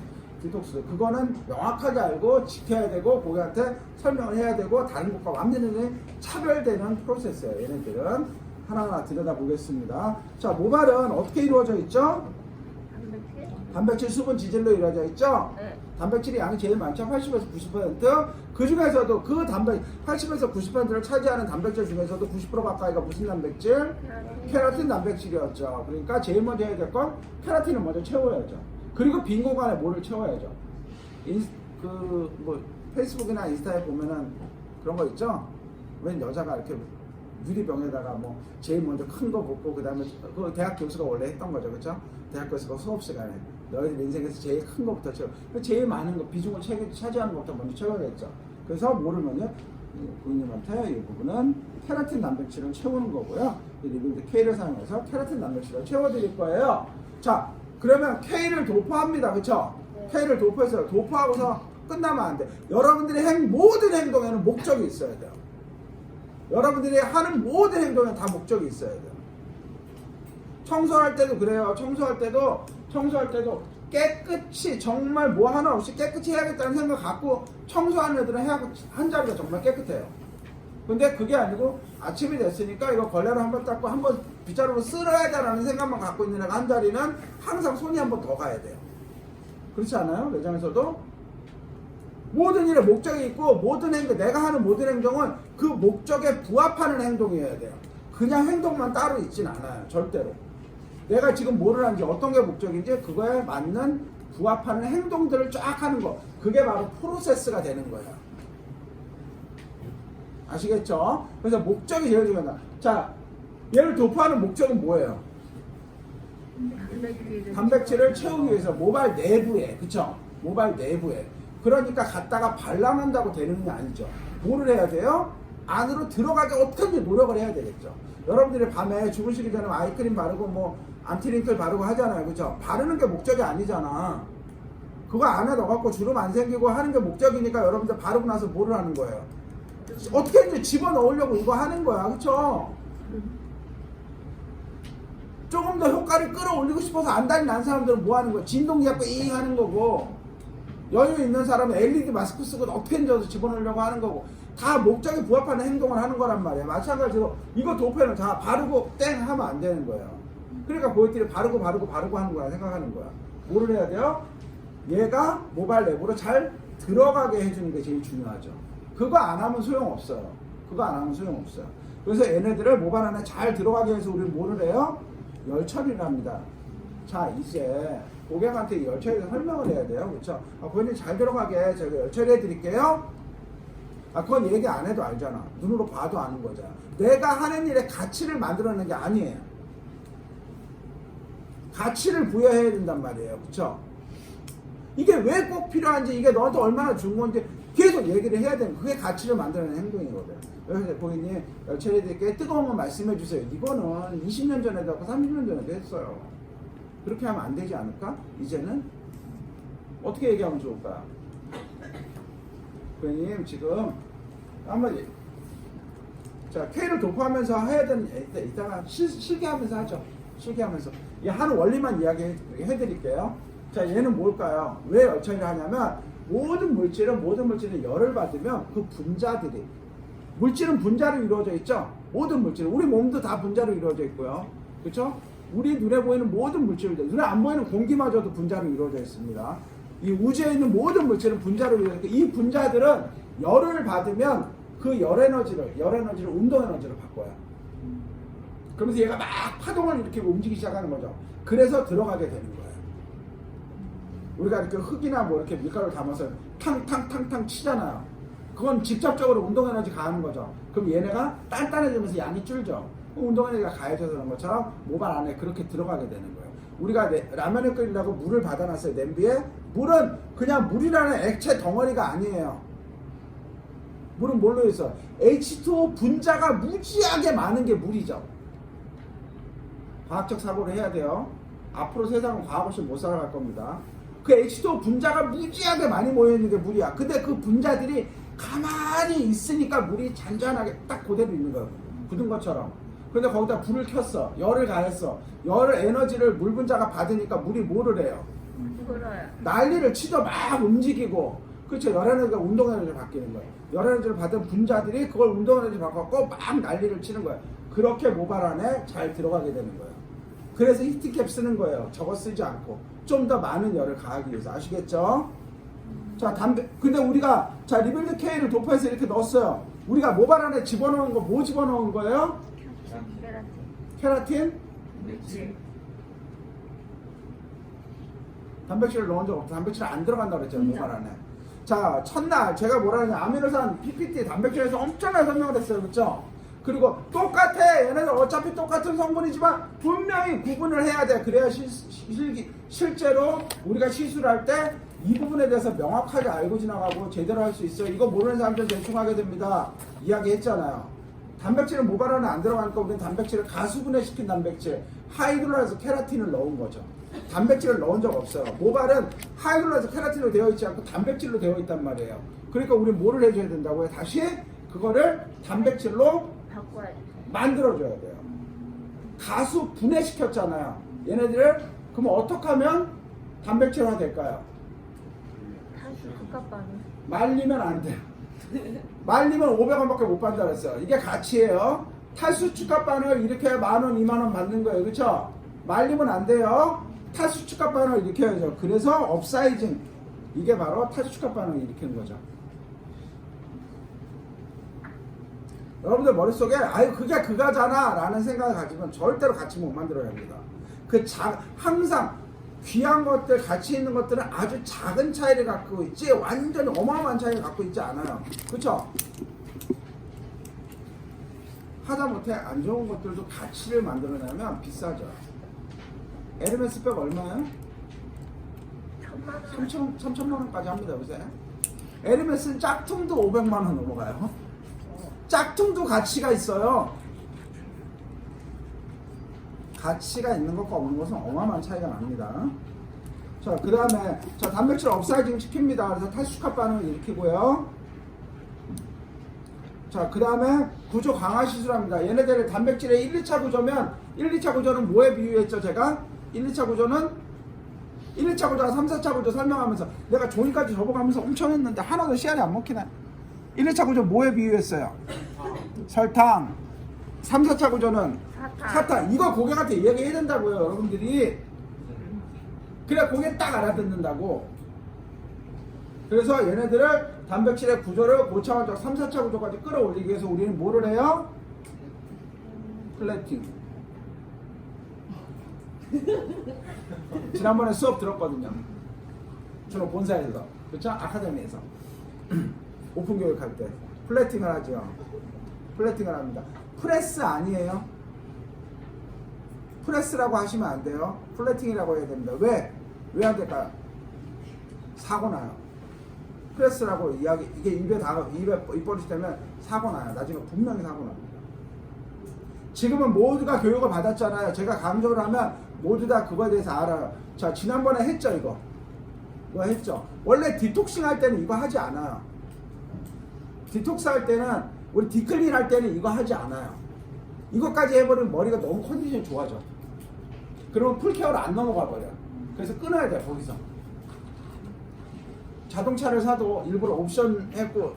디톡스. 그거는 명확하게 알고 지켜야 되고 고객한테 설명을 해야 되고 다른 것과 완전히 차별되는 프로세스예요. 얘네들은 하나하나 들여다보겠습니다. 자, 모발은 어떻게 이루어져 있죠? 단백질, 수분, 지질로 이루어져 있죠?
네.
단백질이 양이 제일 많죠? 80에서 90%. 그 중에서도 그 80에서 90%를 차지하는 단백질 중에서도 90% 가까이가 무슨 단백질? 케라틴 단백질이었죠. 그러니까 제일 먼저 해야 될 건 케라틴을 먼저 채워야죠. 그리고 빈 공간에 뭐를 채워야죠. 페이스북이나 인스타에 보면은 그런 거 있죠? 웬 여자가 이렇게 유리병에다가 뭐 제일 먼저 큰 거 붓고 그 다음에 그 대학 교수가 원래 했던 거죠, 그렇죠? 대학 교수가 수업 시간에 너희들 인생에서 제일 큰 것부터 채워. 제일 많은 거, 비중을 차지하는 것부터 먼저 채워야겠죠. 그래서 뭐를 먼저 고객님한테 이 부분은 케라틴 단백질을 채우는 거고요. 이 리빌드 K를 사용해서 케라틴 단백질을 채워드릴 거예요. 자, 그러면 K를 도포합니다. 그쵸?
네.
K를 도포해서 도포하고서 끝나면 안 돼. 여러분들이 모든 행동에는 목적이 있어야 돼요. 여러분들이 하는 모든 행동에 다 목적이 있어야 돼요. 청소할 때도 그래요. 청소할 때도 깨끗이 정말 뭐 하나 없이 깨끗이 해야겠다는 생각 갖고 청소하는 애들은 한 자리가 정말 깨끗해요. 근데 그게 아니고 아침이 됐으니까 이거 걸레로 한번 닦고 한번 빗자루로 쓸어야겠다라는 생각만 갖고 있는 애가 한 자리는 항상 손이 한 번 더 가야 돼요. 그렇지 않아요? 매장에서도 모든 일에 목적이 있고 모든 행동, 내가 하는 모든 행동은 그 목적에 부합하는 행동이어야 돼요. 그냥 행동만 따로 있진 않아요. 절대로. 내가 지금 뭐를 하는지 어떤 게 목적인지 그거에 맞는 부합하는 행동들을 쫙 하는 거. 그게 바로 프로세스가 되는 거예요. 아시겠죠? 그래서 목적이 제일 중요하다. 자, 얘를 도포하는 목적은 뭐예요? 단백질을 채우기 위해서 모발 내부에, 그쵸? 모발 내부에. 그러니까 갖다가 발라낸다고 되는 게 아니죠. 뭐를 해야 돼요? 안으로 들어가게 어떻게든지 노력을 해야 되겠죠. 여러분들이 밤에 주무시기 전에 아이크림 바르고 뭐 안티링클 바르고 하잖아요. 그죠? 바르는 게 목적이 아니잖아. 그거 안에 넣어갖고 주름 안 생기고 하는 게 목적이니까 여러분들 바르고 나서 뭐를 하는 거예요? 어떻게든지 집어넣으려고 이거 하는 거야. 그쵸? 조금 더 효과를 끌어올리고 싶어서 안달이 난 사람들은 뭐 하는 거야? 진동기 갖고 잉 하는 거고, 여유 있는 사람은 LED 마스크 쓰고 어떻게든지 집어넣으려고 하는 거고, 다 목적에 부합하는 행동을 하는 거란 말이야. 마찬가지로 이거 도표는 다 바르고 땡 하면 안 되는 거예요. 그러니까 고객들이 바르고 하는 거야. 생각하는 거야. 뭐를 해야 돼요? 얘가 모발 내부로 잘 들어가게 해주는 게 제일 중요하죠. 그거 안 하면 소용없어요. 그래서 얘네들을 모발 안에 잘 들어가게 해서 우리는 뭐를 해요? 열 처리를 합니다. 자, 이제 고객한테 이 열 처리를 설명을 해야 돼요. 그렇죠? 고객님 잘 들어가게 제가 열 처리해 드릴게요. 그건 얘기 안 해도 알잖아. 눈으로 봐도 아는 거잖아. 내가 하는 일에 가치를 만들어내는 게 아니에요. 가치를 부여해야 된단 말이에요. 그쵸? 이게 왜 꼭 필요한지, 이게 너한테 얼마나 준 건지 계속 얘기를 해야 되는, 그게 가치를 만들어내는 행동이거든. 그래서 고객님, 열처리해드릴게 뜨거운 거 말씀해 주세요. 이거는 20년 전에도 하고 30년 전에도 했어요. 그렇게 하면 안 되지 않을까? 이제는? 어떻게 얘기하면 좋을까? 고객님, 지금 한번 자, K를 도포하면서 해야 되는, 이따가 실기하면서 하죠. 실기하면서. 이 한 원리만 이야기해 드릴게요. 자, 얘는 뭘까요? 왜 열처리를 하냐면, 모든 물질은 열을 받으면 그 분자들이, 물질은 분자로 이루어져 있죠? 모든 물질은. 우리 몸도 다 분자로 이루어져 있고요. 그렇죠? 우리 눈에 보이는 모든 물질들, 눈에 안 보이는 공기마저도 분자로 이루어져 있습니다. 이 우주에 있는 모든 물질은 분자로 이루어져 있고, 이 분자들은 열을 받으면 그 열 에너지를 운동 에너지로 바꿔요. 그러면서 얘가 막 파동을 이렇게 움직이기 시작하는 거죠. 그래서 들어가게 되는 거예요. 우리가 이렇게 흙이나 뭐 이렇게 밀가루를 담아서 탕탕탕탕 치잖아요. 그건 직접적으로 운동 에너지 가하는 거죠. 그럼 얘네가 단단해지면서 양이 줄죠. 운동 에너지가 가해져서 그런 것처럼 모발 안에 그렇게 들어가게 되는 거예요. 우리가 라면을 끓이려고 물을 받아놨어요. 냄비에. 물은 그냥 물이라는 액체 덩어리가 아니에요. 물은 뭘로 있어? H2O 분자가 무지하게 많은 게 물이죠. 과학적 사고를 해야 돼요. 앞으로 세상은 과학 없이 못 살아갈 겁니다. 그 H2O 분자가 무지하게 많이 모여있는 게 물이야. 근데 그 분자들이 가만히 있으니까 물이 잔잔하게 딱 그대로 있는 거예요. 굳은 것처럼. 근데 거기다 불을 켰어. 열을 가했어. 열 에너지를 물 분자가 받으니까 물이 뭐를 해요? 난리를 치죠. 막 움직이고. 그렇죠. 열 에너지가 운동 에너지로 바뀌는 거예요. 열 에너지를 받은 분자들이 그걸 운동 에너지 바꿔갖고 막 난리를 치는 거예요. 그렇게 모발 안에 잘 들어가게 되는 거예요. 그래서 히트캡 쓰는 거예요. 저거 쓰지 않고 좀 더 많은 열을 가하기 위해서. 아시겠죠? 자, 근데 우리가 자 리빌드 K를 도포해서 이렇게 넣었어요. 우리가 모발 안에 집어넣은 거 뭐 집어넣은 거예요? 케라틴? 단백질을 넣은 적 없어. 단백질 안 들어간다고 그랬잖아요. 모발 안에. 자, 첫날 제가 뭐라 하냐, 아미노산 PPT 단백질에서 엄청나게 설명을 했어요. 그렇죠? 그리고 똑같아. 얘네들 어차피 똑같은 성분이지만 분명히 구분을 해야 돼. 그래야 실제로 우리가 시술을 할 때 이 부분에 대해서 명확하게 알고 지나가고 제대로 할 수 있어요. 이거 모르는 사람들 대충 하게 됩니다. 이야기했잖아요. 단백질은 모발안에 안 들어가니까 우리는 단백질을 가수분해시킨 단백질 하이드로라이즈 케라틴을 넣은 거죠. 단백질을 넣은 적 없어요. 모발은 하이드로라이즈 케라틴으로 되어 있지 않고 단백질로 되어 있단 말이에요. 그러니까 우리는 뭐를 해줘야 된다고요? 다시 그거를 단백질로
바꿔야 돼.
만들어줘야 돼요. 가수 분해시켰잖아요. 얘네들을 그럼 어떻게 하면 단백질화 될까요?
탈수 국가반응.
말리면 안 돼요. 말리면 500원밖에 못 받는다 그랬어요. 이게 가치예요. 탈수 축값반을 이렇게 해야 10,000원, 20,000원 받는 거예요. 그렇죠? 말리면 안 돼요. 탈수 축값반을 이렇게 해야죠. 그래서 업사이징. 이게 바로 탈수 축값반을 일으키는 거죠. 여러분들 머릿속에 아유 그게 그거잖아 라는 생각을 가지면 절대로 같이 못 만들어야 합니다. 항상 귀한 것들, 가치 있는 것들은 아주 작은 차이를 갖고 있지 완전히 어마어마한 차이를 갖고 있지 않아요. 그렇죠? 하다못해 안 좋은 것들도 가치를 만들어내면 비싸죠. 에르메스 백 얼마예요? 3천만 원까지 합니다. 요새 에르메스는 짝퉁도 500만 원 넘어가요. 짝퉁도 가치가 있어요. 가치가 있는 것과 없는 것은 어마어마한 차이가 납니다. 자, 그 다음에 단백질 업사이징 시킵니다. 그래서 탈수축합 반응을 일으키고요. 자, 그 다음에 구조 강화 시술합니다. 얘네들의 단백질의 1, 2차 구조면 1, 2차 구조는 뭐에 비유했죠? 제가 1, 2차 구조는 1, 2차 구조와 3, 4차 구조 설명하면서 내가 종이까지 접어가면서 엄청 했는데 하나도 시간이 안 먹히네. 1, 2차 구조 뭐에 비유했어요? 설탕. 3, 4차 구조는 사탕. 이거 고객한테 이야기해야 된다고요, 여러분들이. 그래 고객 딱 알아듣는다고. 그래서 얘네들을 단백질의 구조를 고차원적 3, 4차 구조까지 끌어올리기 위해서 우리는 뭐를 해요? 플래팅. 지난번에 수업 들었거든요. 주로 본사에서. 그렇죠? 아카데미에서. 오픈 교육할 때 플래팅을 하죠. 플래팅을 합니다. 프레스 아니에요. 프레스라고 하시면 안 돼요. 플래팅이라고 해야 됩니다. 왜? 왜 안 될까요? 사고 나요. 프레스라고 이야기, 이게 입에 입버릇이 되면 사고 나요. 나중에 분명히 사고 납니다. 지금은 모두가 교육을 받았잖아요. 제가 강조를 하면 모두 다 그거에 대해서 알아요. 자, 지난번에 했죠, 이거 했죠. 원래 디톡싱 할 때는 이거 하지 않아요. 디톡스 할 때는, 우리 디클린 할 때는 이거 하지 않아요. 이것까지 해버리면 머리가 너무 컨디션이 좋아져. 그러면 풀케어를 안 넘어가 버려요. 그래서 끊어야 돼요, 거기서. 자동차를 사도 일부러 옵션 했고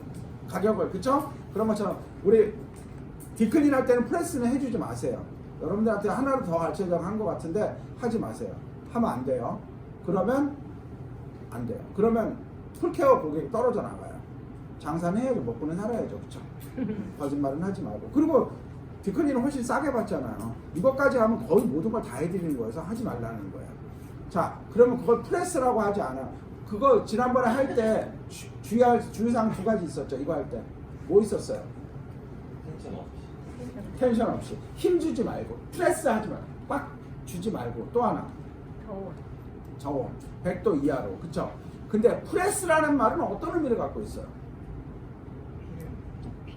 가격을, 그쵸? 그런 것처럼 우리 디클린 할 때는 프레스는 해주지 마세요. 여러분들한테 하나를 더 가르치려고 한 것 같은데 하지 마세요. 하면 안 돼요. 그러면 안 돼요. 그러면 풀케어 고객이 떨어져 나가요. 장사는 해야죠. 먹고는 살아야죠. 그쵸? 거짓말은 하지 말고. 그리고 디클린은 훨씬 싸게 받잖아요. 이것까지 하면 거의 모든 걸 다 해드리는 거여서 하지 말라는 거예요. 자, 그러면 그걸 프레스라고 하지 않아. 그거 지난번에 할 때 주의사항 2가지 있었죠. 이거 할 때 뭐 있었어요? 텐션 없이. 힘 주지 말고, 프레스 하지 말고, 꽉 주지 말고. 또 하나, 저온 100도 이하로. 그쵸? 근데 프레스라는 말은 어떤 의미를 갖고 있어요?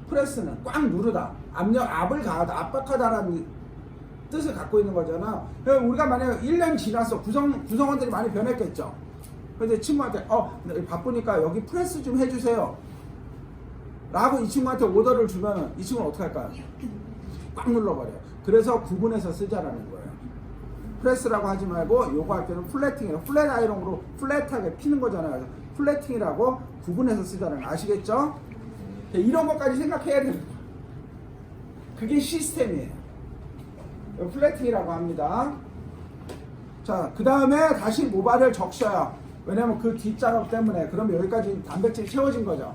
프레스는 꽉 누르다, 압을 가하다, 압박하다라는 뜻을 갖고 있는 거잖아. 우리가 만약에 1년 지나서 구성원들이 많이 변했겠죠. 근데 친구한테 바쁘니까 여기 프레스 좀 해주세요 라고 이 친구한테 오더를 주면 이 친구는 어떻게 할까요? 꽉 눌러버려요. 그래서 구분해서 쓰자라는 거예요. 프레스라고 하지 말고 요거 할 때는 플래팅이라고, 플랫 아이롱으로 플랫하게 피는 거잖아요. 플래팅이라고 구분해서 쓰자는 거 아시겠죠? 이런 것까지 생각해야 됩니다. 그게 시스템이에요. 플래팅이라고 합니다. 자, 그 다음에 다시 모발을 적셔요. 왜냐면 그 뒷작업 때문에. 그럼 여기까지 단백질이 채워진 거죠.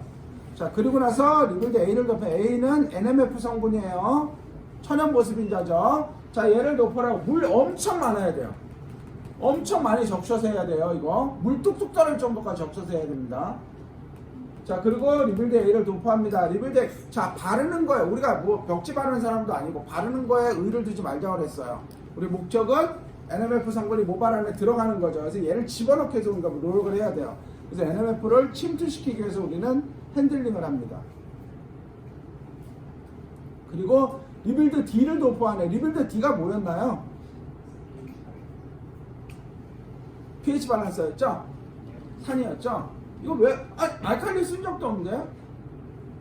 자, 그리고 나서 리블드 A를 덮여. A는 NMF 성분이에요. 천연 보습인자죠. 자, 얘를 덮으라고. 물 엄청 많아야 돼요. 엄청 많이 적셔서 해야 돼요. 이거 물 뚝뚝 떨어질 정도까지 적셔서 해야 됩니다. 자, 그리고 리빌드 A를 도포합니다. 리빌드 A. 자, 바르는 거에 우리가 뭐 벽지 바르는 사람도 아니고 바르는 거에 의를 두지 말자고 그랬어요. 우리 목적은 NMF 성분이 모발 안에 들어가는 거죠. 그래서 얘를 집어넣기 위해서 우리가 노력을 해야 돼요. 그래서 NMF를 침투시키기 위해서 우리는 핸들링을 합니다. 그리고 리빌드 D를 도포하네. 리빌드 D가 뭐였나요? pH 밸런스였죠? 산이었죠? 이거 왜 알칼리 쓴 적도 없는데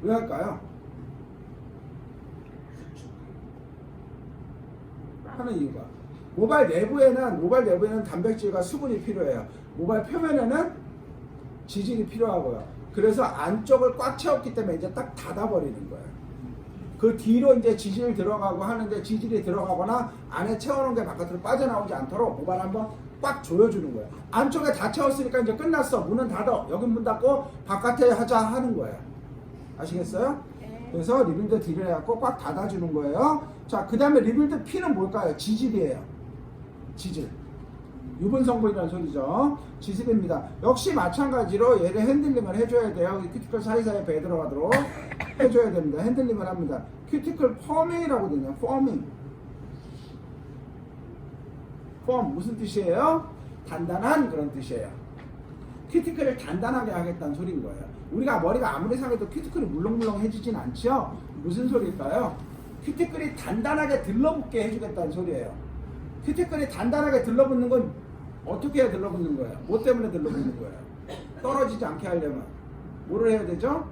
왜 할까요? 하는 이유가 모발 내부에는 단백질과 수분이 필요해요. 모발 표면에는 지질이 필요하고요. 그래서 안쪽을 꽉 채웠기 때문에 이제 딱 닫아버리는 거예요. 그 뒤로 이제 지질이 들어가고 하는데 지질이 들어가거나 안에 채워놓은 게 바깥으로 빠져나오지 않도록 모발 한번 꽉 조여주는 거예요. 안쪽에 다 채웠으니까 이제 끝났어. 문은 닫아. 여기 문 닫고 바깥에 하자 하는 거예요. 아시겠어요? 그래서 리빌드 D를 해갖고 꽉 닫아주는 거예요. 자, 그 다음에 리빌드 P는 뭘까요? 지질이에요. 지질. 유분 성분이라는 소리죠. 지질입니다. 역시 마찬가지로 얘를 핸들링을 해줘야 돼요. 큐티클 사이사이에 배 들어가도록 해줘야 됩니다. 핸들링을 합니다. 큐티클 펌밍이라고 되냐? 펌밍. 펌 무슨 뜻이에요? 단단한 그런 뜻이에요. 큐티클을 단단하게 하겠다는 소리인 거예요. 우리가 머리가 아무리 상해도 큐티클이 물렁물렁해지진 않죠? 무슨 소리일까요? 큐티클이 단단하게 들러붙게 해주겠다는 소리예요. 큐티클이 단단하게 들러붙는 건 어떻게 해야 들러붙는 거예요? 뭐 때문에 들러붙는 거예요? 떨어지지 않게 하려면 뭐를 해야 되죠?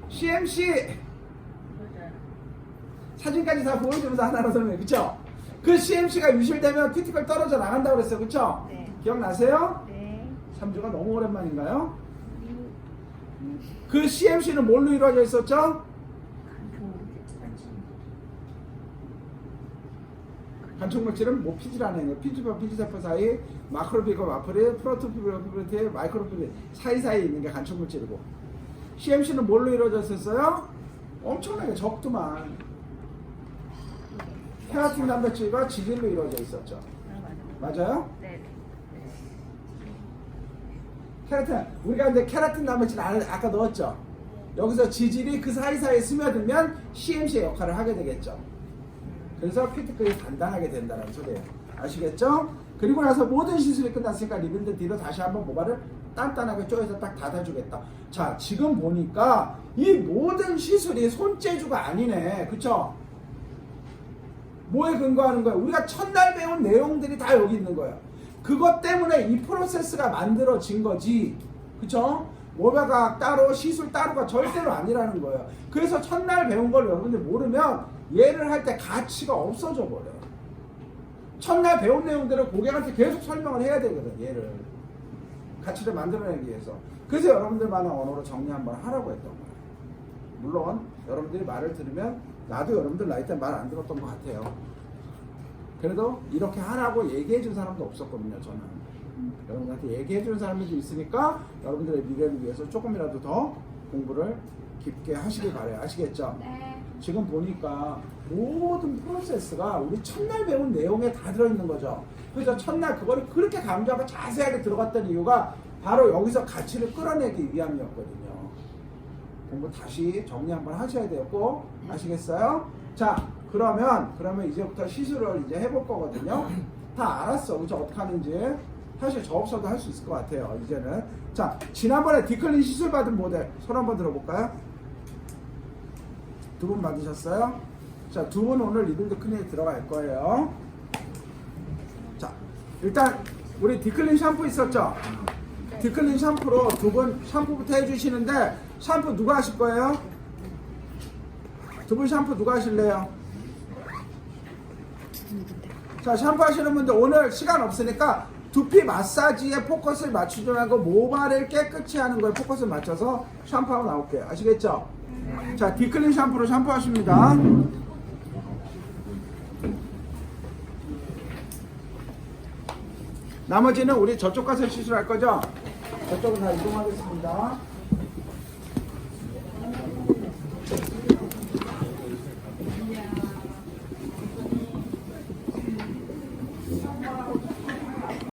CMC 사진까지 다 보여주면서 하나로 설명해. 그쵸? 그 CMC가 유실되면 큐티클 떨어져 나간다고 그랬어요. 그쵸?
네.
기억나세요?
네.
3주가 너무 오랜만인가요? 그 CMC는 뭘로 이루어져 있었죠? 간촉물질은 뭐 피질하는 거, 피지와 피지세포 사이, 마크로피과 마크리, 프로토피브로피브리티, 마이크로피브리 사이사이에 있는 게 간촉물질이고, CMC는 뭘로 이루어졌었어요? 엄청나게 적더만. 케라틴 단백질과 지질로 이루어져 있었죠. 맞아요?
네.
케라틴, 우리가 근데 케라틴 단백질 안에 아까 넣었죠. 여기서 지질이 그 사이사이에 스며들면 CMC의 역할을 하게 되겠죠. 그래서 큐티클이 단단하게 된다는 소리예요. 아시겠죠? 그리고 나서 모든 시술이 끝났으니까 리빌드 D로 다시 한번 모발을 단단하게 쪼여서 딱 닫아주겠다. 자, 지금 보니까 이 모든 시술이 손재주가 아니네. 그쵸? 뭐에 근거하는 거예요? 우리가 첫날 배운 내용들이 다 여기 있는 거예요. 그것 때문에 이 프로세스가 만들어진 거지. 그쵸? 모발과학 따로 시술 따로가 절대로 아니라는 거예요. 그래서 첫날 배운 걸 여러분들 모르면 얘를 할 때 가치가 없어져 버려요. 첫날 배운 내용들을 고객한테 계속 설명을 해야 되거든. 얘를 가치를 만들어내기 위해서. 그래서 여러분들만의 언어로 정리 한번 하라고 했던 거예요. 물론 여러분들이 말을 들으면 나도 여러분들 나이 때 말 안 들었던 것 같아요. 그래도 이렇게 하라고 얘기해 준 사람도 없었거든요. 저는 여러분들한테 얘기해 준 사람도 있으니까 여러분들의 미래를 위해서 조금이라도 더 공부를 깊게 하시길 바래요. 아시겠죠?
네.
지금 보니까 모든 프로세스가 우리 첫날 배운 내용에 다 들어있는 거죠. 그래서 첫날 그거를 그렇게 강조하고 자세하게 들어갔던 이유가 바로 여기서 가치를 끌어내기 위함이었거든요. 공부 다시 정리 한번 하셔야 되고, 아시겠어요? 자, 그러면 이제부터 시술을 이제 해볼 거거든요. 다 알았어. 그죠? 어떻게 하는지. 사실 저 없어도 할 수 있을 것 같아요. 이제는. 자, 지난번에 디클린 시술 받은 모델 손 한번 들어볼까요? 두 분 받으셨어요? 자, 두 분 오늘 리빌드 클리닉 들어갈 거예요. 자, 일단 우리 디클린 샴푸 있었죠? 디클린 샴푸로 두 분 샴푸부터 해주시는데 샴푸 누가 하실 거예요? 두 분 샴푸 누가 하실래요? 자, 샴푸 하시는 분들 오늘 시간 없으니까 두피 마사지에 포커스를 맞추지 말고 모발을 깨끗이 하는 거에 포커스를 맞춰서 샴푸하고 나올게요. 아시겠죠? 자, 디클린 샴푸로 샴푸하십니다. 나머지는 우리 저쪽 가서 시술할 거죠? 저쪽은 다 이동하겠습니다.